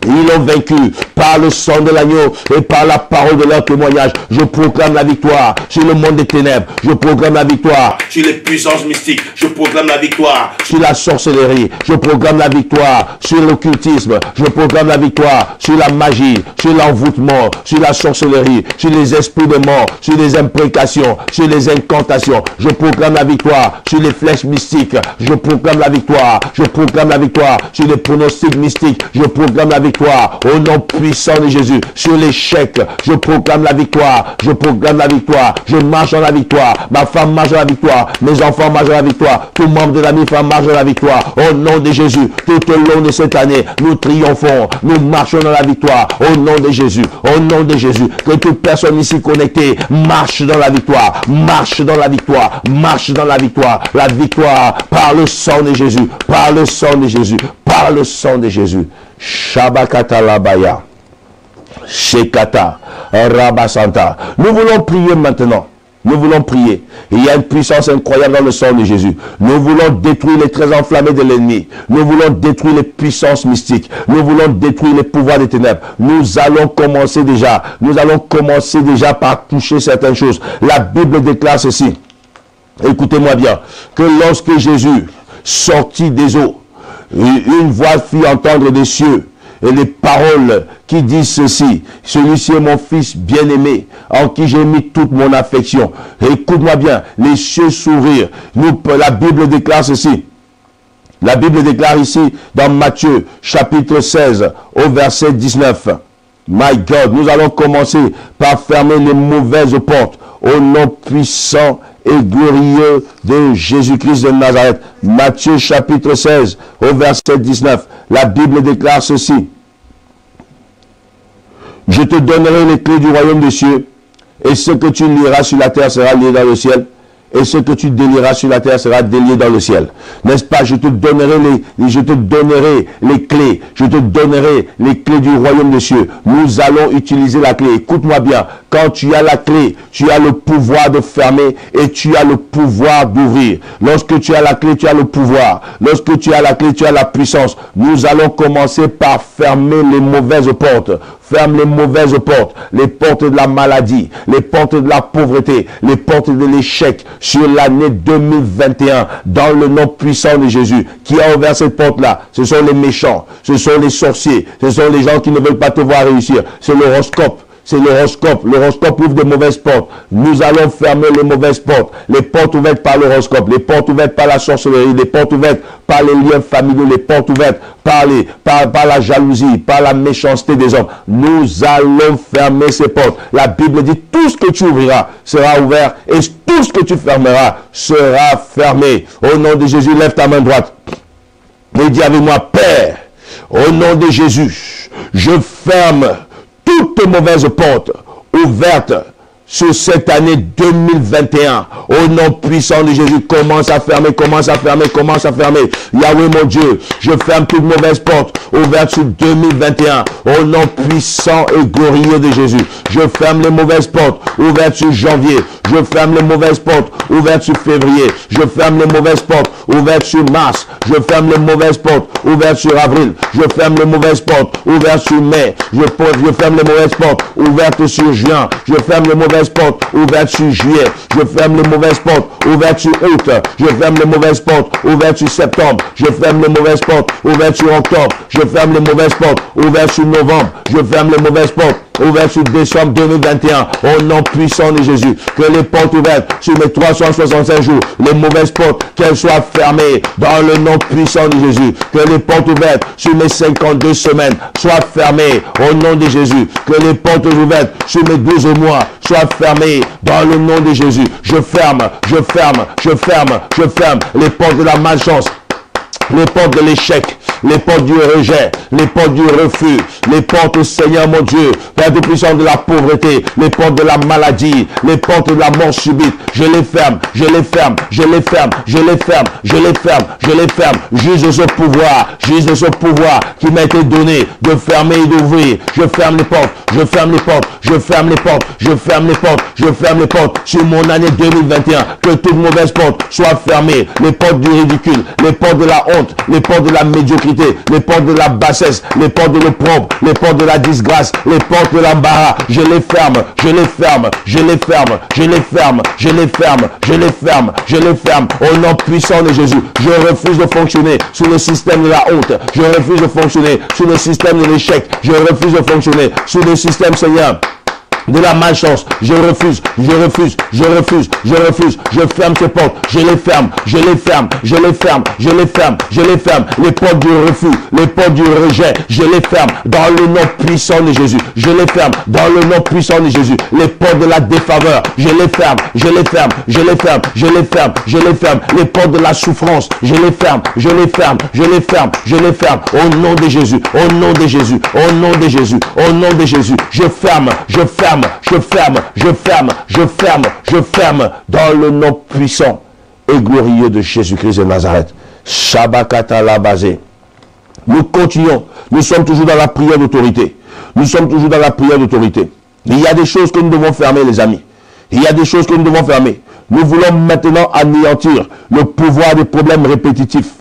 ils l'ont vaincu par le sang de l'agneau et par la parole de leur témoignage. Je proclame la victoire sur le monde des ténèbres. Je proclame la victoire sur les puissances mystiques. Je proclame la victoire sur la sorcellerie. Je proclame la victoire sur l'occultisme. Je proclame la victoire sur la magie, sur l'envoûtement, sur la sorcellerie, sur les esprits de mort, sur les imprécations, sur les incantations. Je proclame la victoire sur les flèches mystiques. Je proclame la victoire. Je proclame la victoire sur les pronostics mystiques. Je proclame la victoire au nom puissant de Jésus sur l'échec. Je proclame la victoire. Je proclame la victoire. Je marche dans la victoire. Ma femme marche dans la victoire. Mes enfants marchent dans la victoire. Tout membre de la MIFA marche dans la victoire. Au nom de Jésus, tout au long de cette année, nous triomphons. Nous marchons dans la victoire. Au nom de Jésus. Au nom de Jésus. Que toute personne ici connectée marche dans la victoire. Marche dans la victoire. Marche dans la victoire. La victoire par le sang de Jésus. Par le sang de Jésus. Par le sang de Jésus. Shabakata Labaya, Shekata, Rabasanta. Nous voulons prier maintenant Nous voulons prier. Il y a une puissance incroyable dans le sang de Jésus. Nous voulons détruire les traits enflammés de l'ennemi. Nous voulons détruire les puissances mystiques. Nous voulons détruire les pouvoirs des ténèbres. Nous allons commencer déjà. Nous allons commencer déjà par toucher certaines choses. La Bible déclare ceci. Écoutez-moi bien. Que lorsque Jésus sortit des eaux, une voix fit entendre des cieux. Et les paroles qui disent ceci: celui-ci est mon fils bien-aimé, en qui j'ai mis toute mon affection. Écoute-moi bien, les cieux s'ouvrirent. La Bible déclare ceci. La Bible déclare ici dans Matthieu chapitre 16 au verset 19. My God, nous allons commencer par fermer les mauvaises portes au nom puissant et glorieux de Jésus-Christ de Nazareth. Matthieu chapitre 16 au verset 19. La Bible déclare ceci. Je te donnerai les clés du royaume des cieux, et ce que tu lieras sur la terre sera lié dans le ciel, et ce que tu délieras sur la terre sera délié dans le ciel. N'est-ce pas? Je te donnerai les clés. Je te donnerai les clés du royaume des cieux. Nous allons utiliser la clé. Écoute-moi bien. Quand tu as la clé, tu as le pouvoir de fermer et tu as le pouvoir d'ouvrir. Lorsque tu as la clé, tu as le pouvoir. Lorsque tu as la clé, tu as la puissance. Nous allons commencer par fermer les mauvaises portes. Ferme les mauvaises portes, les portes de la maladie, les portes de la pauvreté, les portes de l'échec sur l'année 2021, dans le nom puissant de Jésus. Qui a ouvert cette porte-là? Ce sont les méchants, ce sont les sorciers, ce sont les gens qui ne veulent pas te voir réussir. C'est l'horoscope. C'est l'horoscope. L'horoscope ouvre de mauvaises portes. Nous allons fermer les mauvaises portes. Les portes ouvertes par l'horoscope, les portes ouvertes par la sorcellerie, les portes ouvertes par les liens familiaux, les portes ouvertes par la jalousie, par la méchanceté des hommes. Nous allons fermer ces portes. La Bible dit tout ce que tu ouvriras sera ouvert et tout ce que tu fermeras sera fermé. Au nom de Jésus, lève ta main droite et dis avec moi: Père, au nom de Jésus, je ferme toutes mauvaises portes ouvertes sur cette année 2021. Au nom puissant de Jésus, commence à fermer, commence à fermer, commence à fermer. Yahweh mon Dieu, je ferme toute mauvaise porte ouverte sur 2021. Au nom puissant et glorieux de Jésus, je ferme les mauvaises portes ouvertes sur janvier. Je ferme les mauvaises portes ouvertes sur février. Je ferme les mauvaises portes ouvertes sur mars. Je ferme les mauvaises portes ouvertes sur avril. Je ferme les mauvaises portes ouvertes sur mai. Je ferme les mauvaises portes ouvertes sur juin. Je ferme les mauvaises portes ouvertes sur juillet. Je ferme les mauvaises portes ouvertes sur août. Je ferme les mauvaises portes ouvertes sur septembre. Je ferme les mauvaises portes ouvertes sur octobre. Je ferme les mauvaises portes ouvertes sur novembre. Je ferme les mauvaises portes ouvertes sur décembre 2021. Au nom puissant de Jésus, que les portes ouvertes sur mes 365 jours, les mauvaises portes, qu'elles soient fermées dans le nom puissant de Jésus. Que les portes ouvertes sur mes 52 semaines soient fermées au nom de Jésus. Que les portes ouvertes sur mes 12 mois soient fermées dans le nom de Jésus. Je ferme, je ferme, je ferme, je ferme les portes de la malchance, les portes de l'échec, les portes du rejet, les portes du refus, les portes, Seigneur mon Dieu, Père de puissance, de la pauvreté, les portes de la maladie, les portes de la mort subite. Je les ferme, je les ferme, je les ferme, je les ferme, je les ferme, je les ferme. Juste de ce pouvoir qui m'a été donné de fermer et d'ouvrir. Je ferme les portes, je ferme les portes, je ferme les portes, je ferme les portes, je ferme les portes sur mon année 2021. Que toute mauvaise porte soit fermée. Les portes du ridicule, les portes de la honte, les portes de la médiocrité, les portes de la bassesse, les portes de l'opprobre, les portes de la disgrâce, les portes de l'embarras. Je les ferme, je les ferme, je les ferme, je les ferme, je les ferme, je les ferme, je les ferme. Au nom puissant de Jésus, je refuse de fonctionner sous le système de la honte. Je refuse de fonctionner sous le système de l'échec. Je refuse de fonctionner sous le système, Seigneur, de la malchance. Je refuse, je refuse, je refuse, je refuse. Je ferme ces portes, je les ferme, je les ferme, je les ferme, je les ferme, je les ferme. Les portes du refus, les portes du rejet, je les ferme dans le nom puissant de Jésus. Je les ferme dans le nom puissant de Jésus. Les portes de la défaveur, je les ferme, je les ferme, je les ferme, je les ferme, je les ferme. Les portes de la souffrance, je les ferme, je les ferme, je les ferme, je les ferme. Au nom de Jésus, au nom de Jésus, au nom de Jésus, au nom de Jésus. Je ferme, je ferme, je ferme, je ferme, je ferme, je ferme dans le nom puissant et glorieux de Jésus-Christ de Nazareth. Shabakata la basé. Nous continuons. Nous sommes toujours dans la prière d'autorité. Nous sommes toujours dans la prière d'autorité. Il y a des choses que nous devons fermer, les amis. Il y a des choses que nous devons fermer. Nous voulons maintenant anéantir le pouvoir des problèmes répétitifs.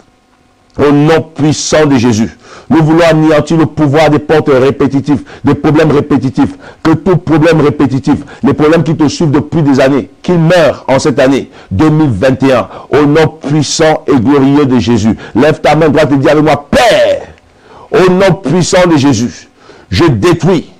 Au nom puissant de Jésus. Nous voulons anéantir le pouvoir des portes répétitifs, des problèmes répétitifs. Que tout problème répétitif, les problèmes qui te suivent depuis des années, qu'ils meurent en cette année 2021. Au nom puissant et glorieux de Jésus. Lève ta main droite et dis avec moi, Père, au nom puissant de Jésus, je détruis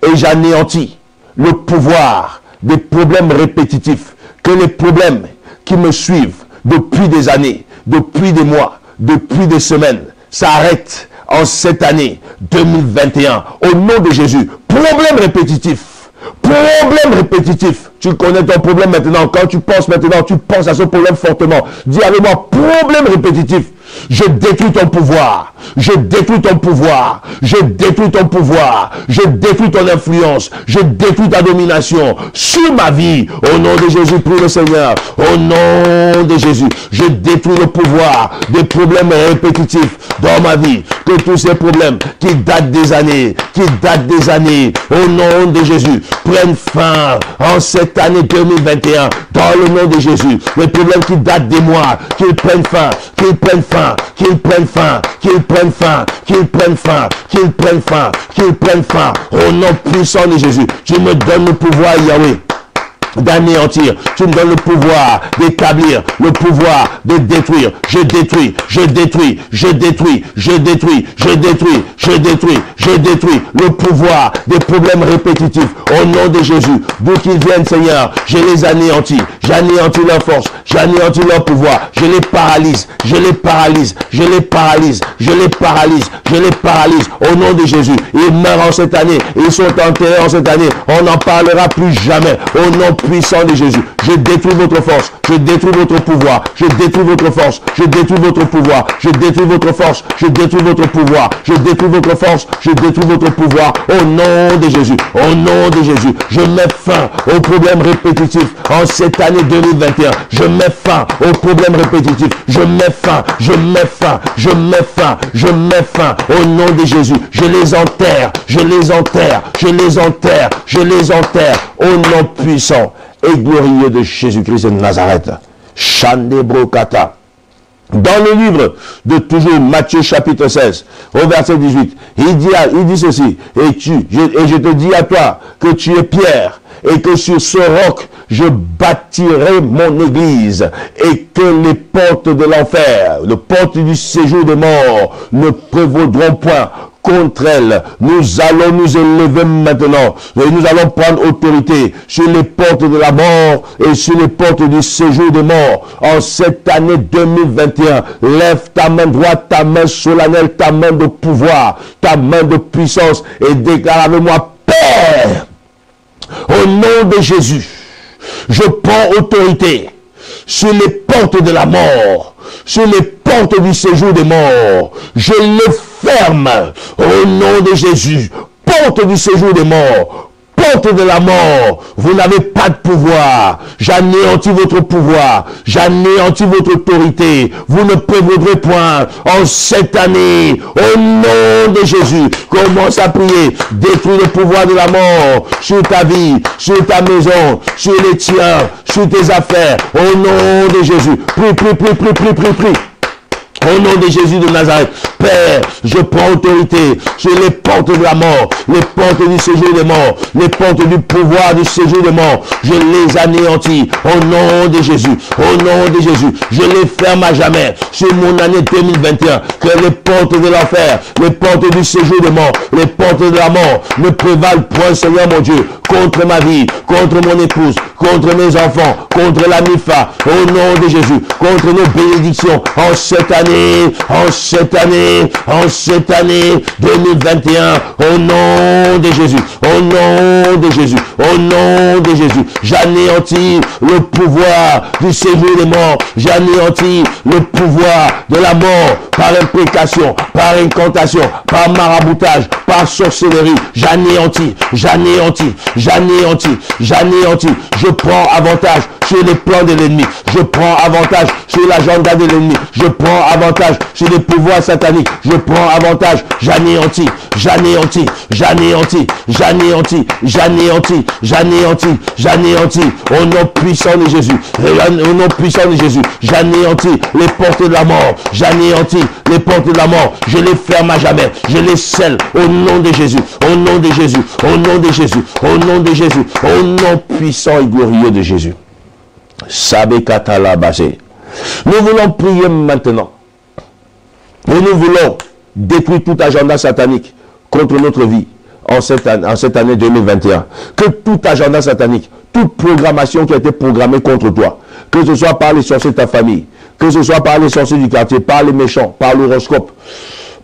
et j'anéantis le pouvoir des problèmes répétitifs. Que les problèmes qui me suivent depuis des années, depuis des mois, depuis des semaines, s'arrêtent en cette année 2021. Au nom de Jésus, problème répétitif. Problème répétitif. Tu connais ton problème maintenant. Quand tu penses maintenant, tu penses à ce problème fortement. Dis avec moi, problème répétitif. Je détruis ton pouvoir. Je détruis ton pouvoir. Je détruis ton pouvoir. Je détruis ton influence. Je détruis ta domination sur ma vie. Au nom de Jésus, prie le Seigneur. Au nom de Jésus, je détruis le pouvoir des problèmes répétitifs dans ma vie. Que tous ces problèmes qui datent des années, au nom de Jésus, prennent fin en cette année 2021. Dans le nom de Jésus, les problèmes qui datent des mois, qu'ils prennent fin, qu'ils prennent fin, qu'ils prennent fin, qu'ils prennent fin, qu'ils prennent fin, qu'ils prennent fin, qu'ils prennent fin. Au nom puissant de Jésus, tu me donnes le pouvoir, Yahweh, d'anéantir. Tu me donnes le pouvoir d'établir, le pouvoir de détruire. Je détruis, je détruis, je détruis, je détruis, je détruis, je détruis, je détruis le pouvoir des problèmes répétitifs. Au nom de Jésus, d'où qu'ils viennent, Seigneur, je les anéantis. J'anéantis leur force, j'anéantis leur pouvoir. Je les paralyse, je les paralyse, je les paralyse, je les paralyse, je les paralyse. Au nom de Jésus, ils meurent en cette année, ils sont enterrés en cette année. On n'en parlera plus jamais. Au nom puissant de Jésus, je détruis votre force, je détruis votre pouvoir, je détruis votre force, je détruis votre pouvoir, je détruis votre force, je détruis votre pouvoir, je détruis votre force, je détruis votre pouvoir. Au nom de Jésus, au nom de Jésus, je mets fin aux problèmes répétitifs en cette année 2021. Je mets fin aux problèmes répétitifs. Je mets fin, je mets fin, je mets fin, je mets fin. Au nom de Jésus, je les enterre, je les enterre, je les enterre, je les enterre. Au nom puissant et glorieux de Jésus-Christ de Nazareth. Shande Brokata. Dans le livre de toujours Matthieu chapitre 16, au verset 18, il dit ceci, et je te dis à toi que tu es Pierre, et que sur ce roc, je bâtirai mon église, et que les portes de l'enfer, les portes du séjour des morts, ne prévaudront point contre elle. Nous allons nous élever maintenant et nous allons prendre autorité sur les portes de la mort et sur les portes du séjour des morts. En cette année 2021, lève ta main droite, ta main solennelle, ta main de pouvoir, ta main de puissance et déclare avec moi, Père, au nom de Jésus, je prends autorité sur les portes de la mort, sur les portes du séjour des morts. Je les ferme au nom de Jésus. Porte du séjour des morts, porte de la mort, vous n'avez pas de pouvoir. J'anéantis votre pouvoir, j'anéantis votre autorité. Vous ne prévaudrez point en cette année. Au nom de Jésus, commence à prier. Détruis le pouvoir de la mort sur ta vie, sur ta maison, sur les tiens, sur tes affaires. Au nom de Jésus, prie, prie, prie, prie, prie, prie, prie. Au nom de Jésus de Nazareth, Père, je prends autorité sur les portes de la mort, les portes du séjour des morts, les portes du pouvoir du séjour des morts. Je les anéantis au nom de Jésus, au nom de Jésus. Je les ferme à jamais sur mon année 2021. Que les portes de l'enfer, les portes du séjour des morts, les portes de la mort ne prévalent point, Seigneur mon Dieu, contre ma vie, contre mon épouse, contre mes enfants, contre la MIFA, au nom de Jésus, contre nos bénédictions en cette année, en cette année 2021, au nom de Jésus, au nom de Jésus, au nom de Jésus, j'anéantis le pouvoir du séjour des morts, j'anéantis le pouvoir de la mort par imprécation, par incantation, par maraboutage, par sorcellerie, j'anéantis, j'anéantis, j'anéantis, j'anéantis, je prends avantage sur les plans de l'ennemi, je prends avantage sur l'agenda de l'ennemi, je prends avantage sur les pouvoirs sataniques, je prends avantage, j'anéantis, je j'anéantis, j'anéantis, j'anéantis, j'anéantis, j'anéantis, j'anéantis, au nom puissant de Jésus, au nom puissant de Jésus, j'anéantis les portes de la mort, j'anéantis les portes de la mort, je les ferme à jamais, je les scelle au nom de Jésus, au nom de Jésus, au nom de Jésus, au nom de Jésus, au nom puissant et glorieux de Jésus. Nous voulons prier maintenant. Et nous voulons détruire tout agenda satanique contre notre vie en cette année 2021. Que tout agenda satanique, toute programmation qui a été programmée contre toi, que ce soit par les sorciers de ta famille, que ce soit par les sorciers du quartier, par les méchants, par l'horoscope,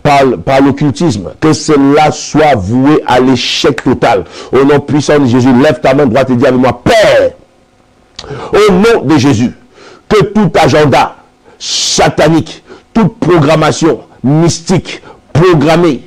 par l'occultisme, que cela soit voué à l'échec total. Au nom puissant de Jésus, lève ta main droite et dis avec moi, Père, au nom de Jésus, que tout agenda satanique, toute programmation mystique programmée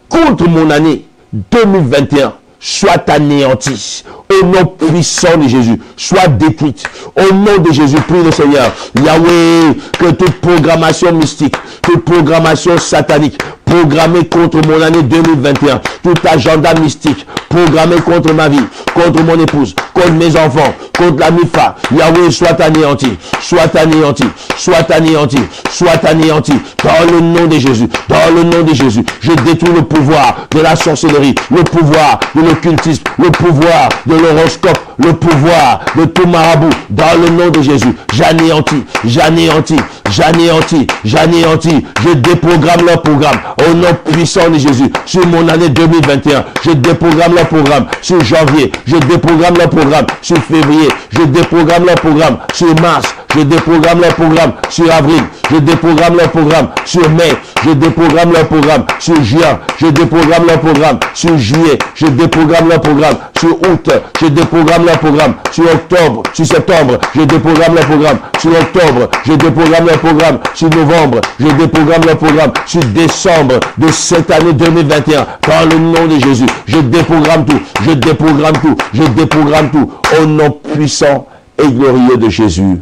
contre mon année 2021 soit anéantie. Au nom puissant de Jésus, soit détruite. Au nom de Jésus, prie le Seigneur. Yahweh, que toute programmation mystique, toute programmation satanique, programmée contre mon année 2021, tout agenda mystique, programmé contre ma vie, contre mon épouse, contre mes enfants, contre la MIFA, Yahweh, soit anéanti, soit anéanti, soit anéanti, soit anéanti, dans le nom de Jésus, dans le nom de Jésus. Je détruis le pouvoir de la sorcellerie, le pouvoir de l'occultisme, le pouvoir de l'horoscope, le pouvoir de tout marabout, dans le nom de Jésus. J'anéantis, j'anéantis, j'anéantis, j'anéantis, je déprogramme leur programme, au nom puissant de Jésus, sur mon année 2021, je déprogramme leur programme, sur janvier, je déprogramme leur programme, sur février, je déprogramme leur programme, sur mars, je déprogramme leur programme, sur avril, je déprogramme leur programme, sur mai, je déprogramme leur programme, sur juin, je déprogramme leur programme, sur juillet, je déprogramme leur programme, sur août, je déprogramme leur programme, sur octobre, sur septembre, je déprogramme leur programme, sur octobre, je déprogramme leur programme, sur novembre, je déprogramme leur programme, sur décembre de cette année 2021, dans le nom de Jésus, je déprogramme tout, je déprogramme tout, je déprogramme tout, au nom puissant et glorieux de Jésus.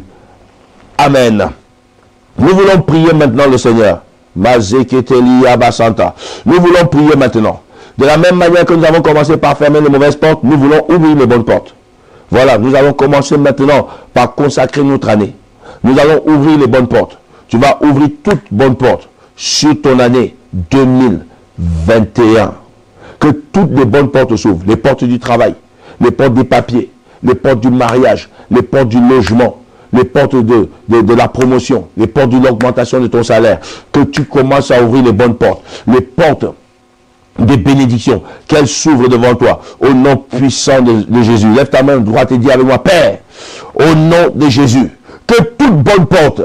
Amen. Nous voulons prier maintenant le Seigneur. Nous voulons prier maintenant. De la même manière que nous avons commencé par fermer les mauvaises portes, nous voulons ouvrir les bonnes portes. Voilà, nous allons commencer maintenant par consacrer notre année. Nous allons ouvrir les bonnes portes. Tu vas ouvrir toutes bonnes portes sur ton année 2021. Que toutes les bonnes portes s'ouvrent. Les portes du travail, les portes des papiers, les portes du mariage, les portes du logement, les portes de la promotion, les portes de l'augmentation de ton salaire. Que tu commences à ouvrir les bonnes portes. Les portes des bénédictions, qu'elles s'ouvrent devant toi. Au nom puissant de Jésus. Lève ta main droite et dis avec moi, Père, au nom de Jésus, que toute bonne porte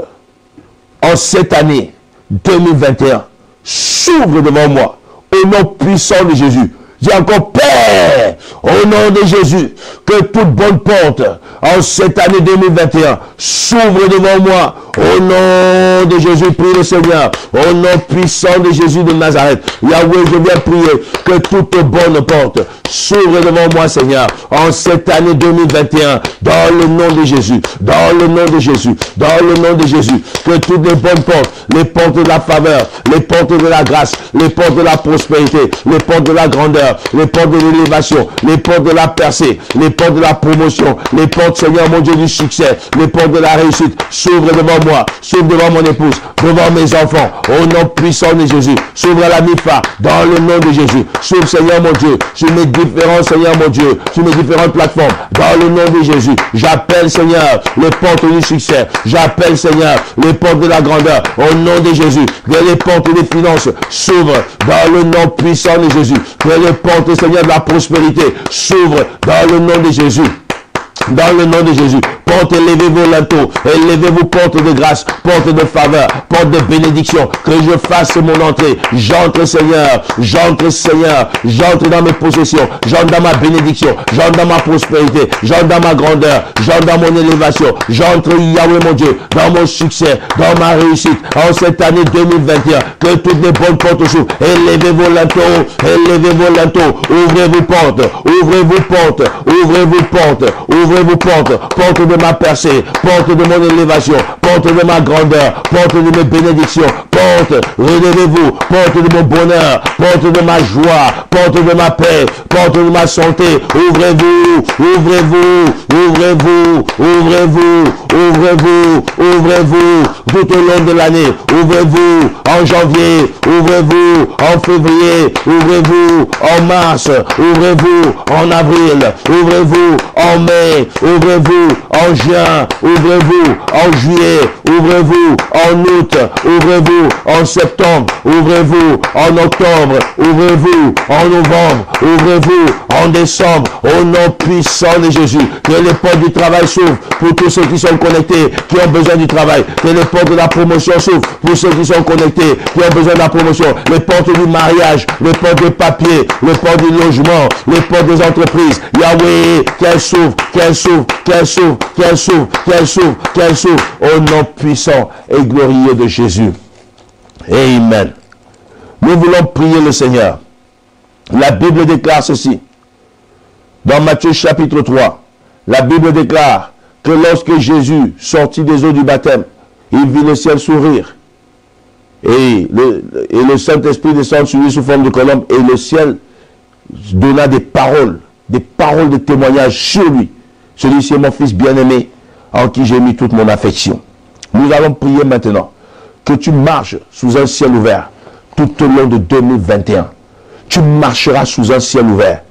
en cette année 2021 s'ouvre devant moi. Au nom puissant de Jésus. Dis encore, Père, au nom de Jésus, que toute bonne porte en cette année 2021 s'ouvre devant moi. Au nom de Jésus, prie le Seigneur. Au nom puissant de Jésus de Nazareth. Yahweh, je viens prier que toute bonne porte s'ouvre devant moi, Seigneur, en cette année 2021, dans le nom de Jésus, dans le nom de Jésus, dans le nom de Jésus. Que toutes les bonnes portes, les portes de la faveur, les portes de la grâce, les portes de la prospérité, les portes de la grandeur, les portes de l'élévation, les portes de la percée, les portes de la promotion, les portes, Seigneur mon Dieu, du succès, les portes de la réussite, s'ouvrent devant moi, s'ouvrent devant mon épouse, devant mes enfants, au nom puissant de Jésus. S'ouvre à la MIFA, dans le nom de Jésus. S'ouvre, Seigneur mon Dieu, sur mes différents, Seigneur mon Dieu, sur mes différentes plateformes, dans le nom de Jésus. J'appelle, Seigneur, les portes du succès. J'appelle, Seigneur, les portes de la grandeur, au nom de Jésus. Que les portes des finances s'ouvrent, dans le nom puissant de Jésus. Que les portes, Seigneur, de la prospérité s'ouvrent, dans le nom de Jésus. Dans le nom de Jésus, porte, élevez vos linteaux, élevez-vous, porte de grâce, porte de faveur, porte de bénédiction, que je fasse mon entrée. J'entre, Seigneur, j'entre, Seigneur, j'entre dans mes possessions, j'entre dans ma bénédiction, j'entre dans ma prospérité, j'entre dans ma grandeur, j'entre dans mon élévation, j'entre, Yahweh mon Dieu, dans mon succès, dans ma réussite, en cette année 2021, que toutes les bonnes portes s'ouvrent. Élevez vos linteaux, ouvrez vos portes, ouvrez vos portes, ouvrez vos portes, ouvrez vos portes, portes de ma percée, porte de mon élévation, porte de ma grandeur, porte de mes bénédictions, porte, relevez-vous, porte de mon bonheur, porte de ma joie, porte de ma paix, porte de ma santé. Ouvrez-vous, ouvrez-vous, ouvrez-vous, ouvrez-vous, ouvrez-vous, ouvrez-vous tout au long de l'année. Ouvrez-vous en janvier, ouvrez-vous en février, ouvrez-vous en mars, ouvrez-vous en avril, ouvrez-vous en mai, ouvrez-vous en juin, ouvrez-vous en juillet, ouvrez-vous en août, ouvrez-vous en septembre, ouvrez-vous en octobre, ouvrez-vous en novembre, ouvrez-vous en décembre, au nom puissant de Jésus. Que les portes du travail s'ouvrent pour tous ceux qui sont connectés, qui ont besoin du travail. Que les portes de la promotion s'ouvrent pour ceux qui sont connectés, qui ont besoin de la promotion. Les portes du mariage, les portes des papiers, les portes du logement, les portes des entreprises. Yahweh, qu'elles s'ouvrent, qu'elles s'ouvrent, qu'elles s'ouvrent, qu'elles s'ouvrent, qu'elles s'ouvrent, qu'elles s'ouvrent, au nom puissant et glorieux de Jésus. Amen. Nous voulons prier le Seigneur. La Bible déclare ceci. Dans Matthieu chapitre 3, la Bible déclare que lorsque Jésus sortit des eaux du baptême, il vit le ciel s'ouvrir. Et le Saint-Esprit descend sur lui sous forme de colombe, et le ciel donna des paroles de témoignage sur lui. Celui-ci est mon fils bien-aimé, en qui j'ai mis toute mon affection. Nous allons prier maintenant que tu marches sous un ciel ouvert tout au long de 2021. Tu marcheras sous un ciel ouvert.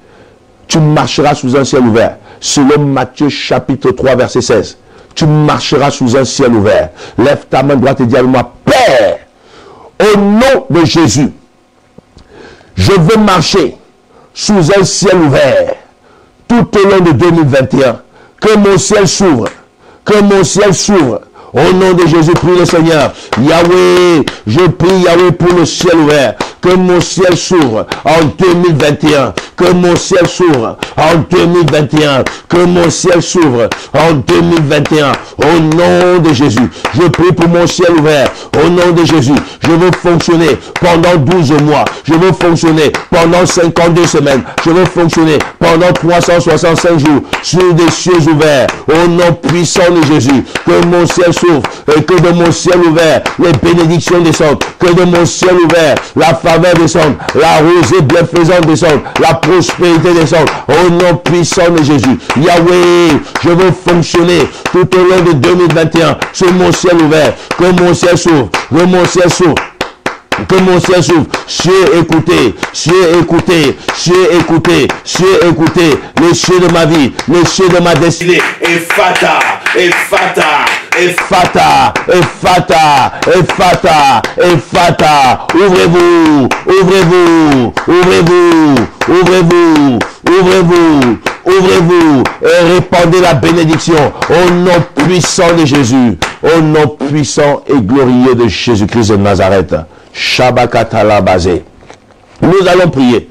Tu marcheras sous un ciel ouvert. Selon Matthieu chapitre 3 verset 16. Tu marcheras sous un ciel ouvert. Lève ta main droite et dis à moi, Père, au nom de Jésus, je veux marcher sous un ciel ouvert tout au long de 2021. Que mon ciel s'ouvre. Que mon ciel s'ouvre. Au nom de Jésus, prie le Seigneur. Yahweh, je prie Yahweh pour le ciel ouvert. Que mon ciel s'ouvre en 2021. Que mon ciel s'ouvre en 2021. Que mon ciel s'ouvre en 2021. Au nom de Jésus. Je prie pour mon ciel ouvert. Au nom de Jésus. Je veux fonctionner pendant 12 mois. Je veux fonctionner pendant 52 semaines. Je veux fonctionner pendant 365 jours sur des cieux ouverts. Au nom puissant de Jésus. Que mon ciel s'ouvre et que de mon ciel ouvert, les bénédictions descendent. Que de mon ciel ouvert, la faveur descende. La rosée bienfaisante descende. La prospérité descende. Au nom puissant de Jésus. Yahweh, je veux fonctionner tout au long de 2021 sur mon ciel ouvert. Que mon ciel s'ouvre. Que mon ciel s'ouvre. Que mon ciel s'ouvre. Cieux écoutez, cieux écoutez, cieux écoutez, cieux écoutez, les cieux de ma vie, les cieux de ma destinée. Ephata, Ephata, Ephata, Ephata, Ephata, Ephata. Ouvrez-vous, ouvrez-vous, ouvrez-vous, ouvrez-vous, ouvrez-vous, ouvrez-vous et répandez la bénédiction au nom puissant de Jésus, au nom puissant et glorieux de Jésus-Christ de Nazareth. Shabakatala basé. Nous allons prier.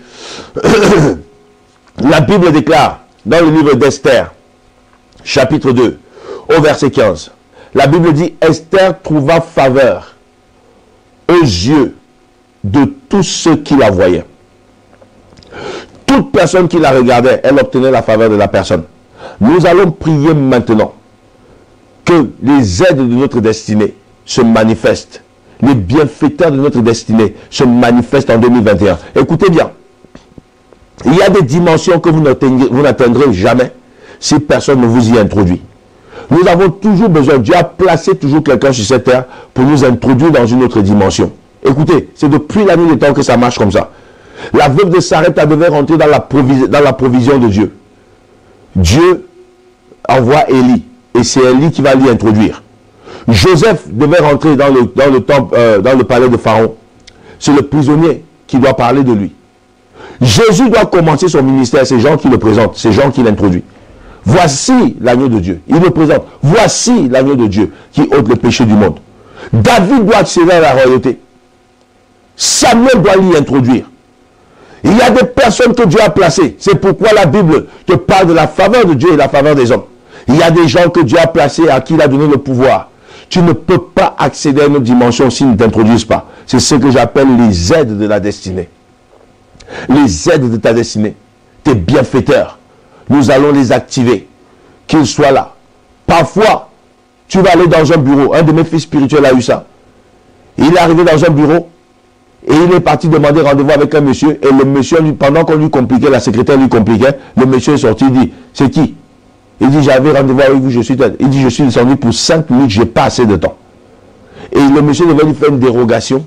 La Bible déclare dans le livre d'Esther, chapitre 2, au verset 15. La Bible dit, Esther trouva faveur aux yeux de tous ceux qui la voyaient. Toute personne qui la regardait, elle obtenait la faveur de la personne. Nous allons prier maintenant que les aides de notre destinée se manifestent. Les bienfaiteurs de notre destinée se manifestent en 2021. Écoutez bien. Il y a des dimensions que vous n'atteindrez jamais si personne ne vous y introduit. Nous avons toujours besoin, Dieu a placé toujours quelqu'un sur cette terre pour nous introduire dans une autre dimension. Écoutez, c'est depuis la nuit des temps que ça marche comme ça. La veuve de Sarepta devait rentrer dans la provision de Dieu. Dieu envoie Élie et c'est Élie qui va l'y introduire. Joseph devait rentrer dans le palais de Pharaon. C'est le prisonnier qui doit parler de lui. Jésus doit commencer son ministère. C'est Jean qui le présente, c'est Jean qui l'introduit. Voici l'agneau de Dieu. Il le présente. Voici l'agneau de Dieu qui ôte le péché du monde. David doit accéder à la royauté. Samuel doit l'y introduire. Il y a des personnes que Dieu a placées. C'est pourquoi la Bible te parle de la faveur de Dieu et la faveur des hommes. Il y a des gens que Dieu a placés, à qui il a donné le pouvoir. Tu ne peux pas accéder à une autre dimension s'ils ne t'introduisent pas. C'est ce que j'appelle les aides de la destinée. Les aides de ta destinée. Tes bienfaiteurs. Nous allons les activer. Qu'ils soient là. Par Parfois, tu vas aller dans un bureau. Un de mes fils spirituels a eu ça. Il est arrivé dans un bureau et il est parti demander rendez-vous avec un monsieur. Et le monsieur, pendant qu'on lui compliquait, la secrétaire lui compliquait, le monsieur est sorti, il dit, c'est qui? Il dit, j'avais rendez-vous avec vous, je suis tel. Il dit, je suis descendu pour 5 minutes, je n'ai pas assez de temps. Et le monsieur devait lui faire une dérogation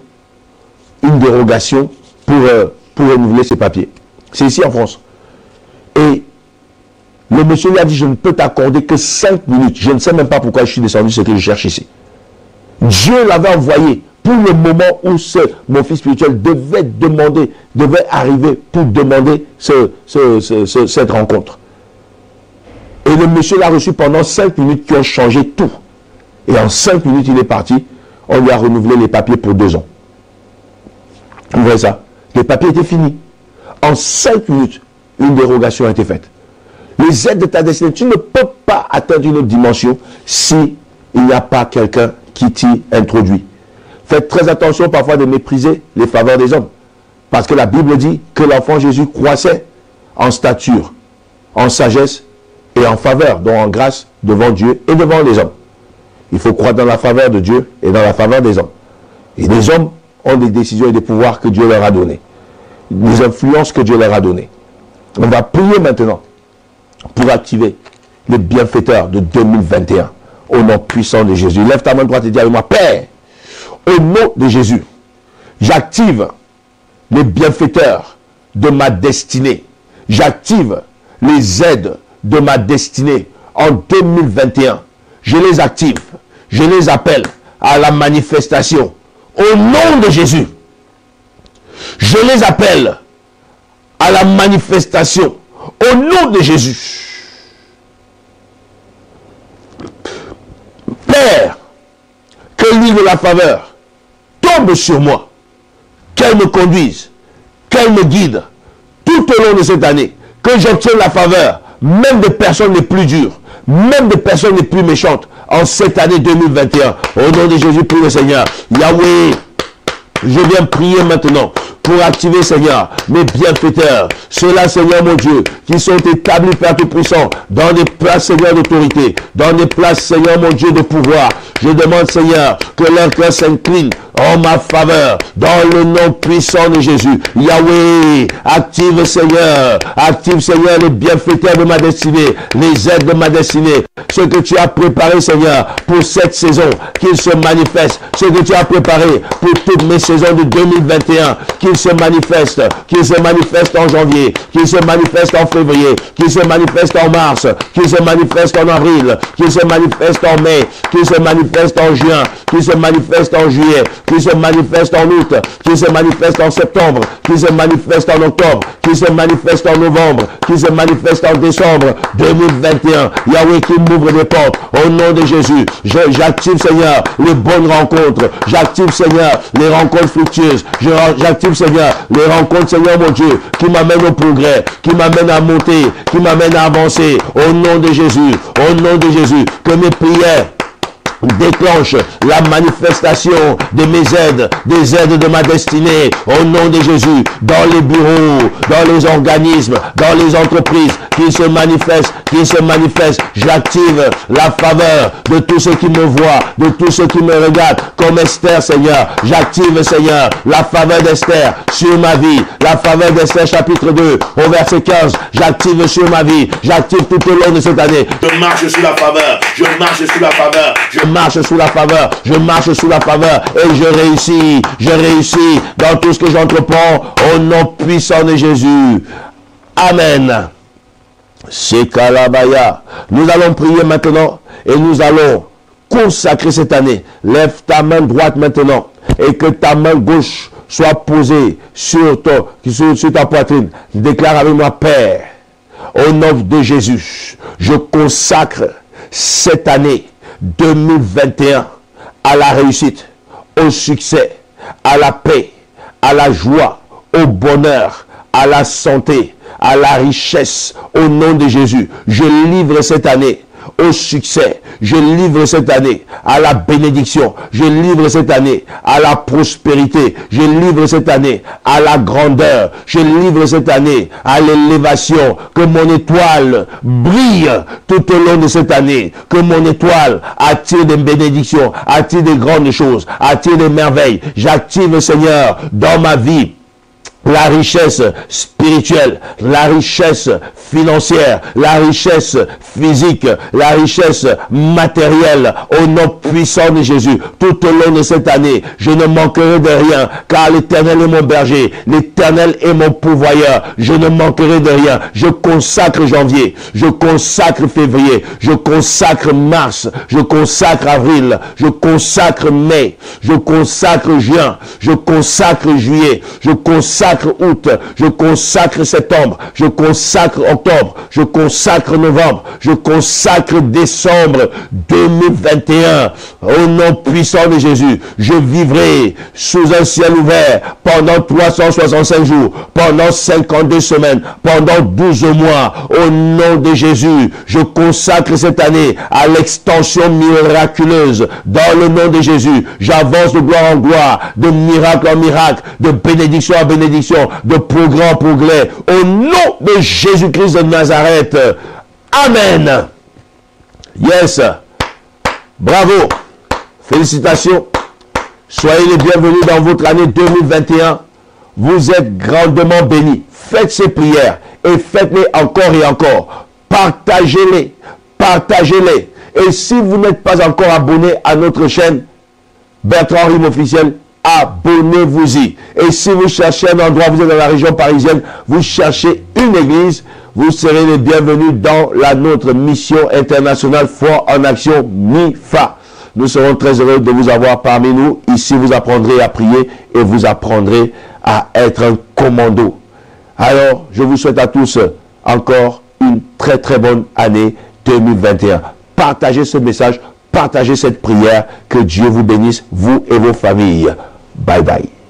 pour renouveler ses papiers. C'est ici en France. Et le monsieur lui a dit, je ne peux t'accorder que 5 minutes. Je ne sais même pas pourquoi je suis descendu, ce que je cherche ici. Dieu l'avait envoyé pour le moment où mon fils spirituel devait arriver pour demander cette rencontre. Et le monsieur l'a reçu pendant 5 minutes qui ont changé tout. Et en 5 minutes, il est parti. On lui a renouvelé les papiers pour 2 ans. Vous voyez ça? Les papiers étaient finis. En 5 minutes, une dérogation a été faite. Les aides de ta destinée, tu ne peux pas atteindre une autre dimension si il n'y a pas quelqu'un qui t'y introduit. Faites très attention parfois de mépriser les faveurs des hommes. Parce que la Bible dit que l'enfant Jésus croissait en stature, en sagesse et en faveur, donc en grâce devant Dieu et devant les hommes. Il faut croire dans la faveur de Dieu et dans la faveur des hommes. Et les hommes ont des décisions et des pouvoirs que Dieu leur a donnés. Des influences que Dieu leur a données. On va prier maintenant pour activer les bienfaiteurs de 2021 au nom puissant de Jésus. Lève ta main droite et dis avec moi, Père, au nom de Jésus, j'active les bienfaiteurs de ma destinée. J'active les aides de ma destinée en 2021. Je les active, je les appelle à la manifestation au nom de Jésus. Je les appelle à la manifestation au nom de Jésus. Père, que l'huile de la faveur tombe sur moi, qu'elle me conduise, qu'elle me guide tout au long de cette année, que j'obtienne la faveur, même des personnes les plus dures, même des personnes les plus méchantes, en cette année 2021. Au nom de Jésus, prie le Seigneur. Yahweh, je viens prier maintenant pour activer, Seigneur, mes bienfaiteurs. Ceux-là, Seigneur mon Dieu, qui sont établis, Père Tout-Puissant, dans des places, Seigneur, d'autorité, dans des places, Seigneur mon Dieu, de pouvoir. Je demande, Seigneur, que leur cœur s'incline en ma faveur, dans le nom puissant de Jésus. Yahweh, active, Seigneur, les bienfaiteurs de ma destinée, les aides de ma destinée, ce que tu as préparé, Seigneur, pour cette saison, qu'il se manifeste, ce que tu as préparé pour toutes mes saisons de 2021, qu'il se manifeste en janvier, qu'il se manifeste en février, qu'il se manifeste en mars, qu'il se manifeste en avril, qu'il se manifeste en mai, qu'il se manifeste en juin, qu'il se manifeste en juillet, qu'il se manifeste en août, qu'il se manifeste en septembre, qu'il se manifeste en octobre, qu'il se manifeste en novembre, qu'il se manifeste en décembre 2021. Yahweh, qui m'ouvre des portes au nom de Jésus. J'active, Seigneur, les bonnes rencontres. J'active, Seigneur, les rencontres fructueuses. J'active, Seigneur, les rencontres, Seigneur mon Dieu, qui m'amènent au progrès, qui m'amènent à monter, qui m'amènent à avancer. Au nom de Jésus, que mes prières déclenche la manifestation de mes aides, des aides de ma destinée, au nom de Jésus, dans les bureaux, dans les organismes, dans les entreprises, qu'ils se manifestent. J'active la faveur de tous ceux qui me voient, de tous ceux qui me regardent, comme Esther, Seigneur. J'active, Seigneur, la faveur d'Esther sur ma vie, la faveur d'Esther chapitre 2, au verset 15, j'active sur ma vie, j'active tout au long de cette année. Je marche sous la faveur, je marche sous la faveur, je marche sous la faveur, je marche sous la faveur et je réussis dans tout ce que j'entreprends au nom puissant de Jésus. Amen. C'est Kalabaya. Nous allons prier maintenant et nous allons consacrer cette année. Lève ta main droite maintenant et que ta main gauche soit posée sur ta poitrine. Déclare avec moi, Père, au nom de Jésus, je consacre cette année 2021 à la réussite, au succès, à la paix, à la joie, au bonheur, à la santé, à la richesse, au nom de Jésus. Je livre cette année au succès. Je livre cette année à la bénédiction. Je livre cette année à la prospérité. Je livre cette année à la grandeur. Je livre cette année à l'élévation. Que mon étoile brille tout au long de cette année. Que mon étoile attire des bénédictions, attire des grandes choses, attire des merveilles. J'active, Seigneur, dans ma vie la richesse spirituelle, la richesse financière, la richesse physique, la richesse matérielle, au nom puissant de Jésus. Tout au long de cette année, je ne manquerai de rien, car l'Éternel est mon berger, l'Éternel est mon pourvoyeur. Je ne manquerai de rien. Je consacre janvier, je consacre février, je consacre mars, je consacre avril, je consacre mai, je consacre juin, je consacre juillet, je consacre août, je consacre septembre, je consacre octobre, je consacre novembre, je consacre décembre 2021. Au nom puissant de Jésus, je vivrai sous un ciel ouvert pendant 365 jours, pendant 52 semaines, pendant 12 mois. Au nom de Jésus, je consacre cette année à l'extension miraculeuse. Dans le nom de Jésus, j'avance de gloire en gloire, de miracle en miracle, de bénédiction en bénédiction, de progrès en progrès, au nom de Jésus-Christ de Nazareth. Amen. Yes. Bravo. Félicitations. Soyez les bienvenus dans votre année 2021. Vous êtes grandement bénis. Faites ces prières et faites-les encore et encore. Partagez-les. Partagez-les. Et si vous n'êtes pas encore abonné à notre chaîne Bertrand Rime Officiel, abonnez-vous-y. Et si vous cherchez un endroit, vous êtes dans la région parisienne, vous cherchez une église, vous serez les bienvenus dans notre mission internationale Foi en Action MIFA. Nous serons très heureux de vous avoir parmi nous. Ici, vous apprendrez à prier et vous apprendrez à être un commando. Alors, je vous souhaite à tous encore une très très bonne année 2021. Partagez ce message, partagez cette prière. Que Dieu vous bénisse, vous et vos familles. Bye bye.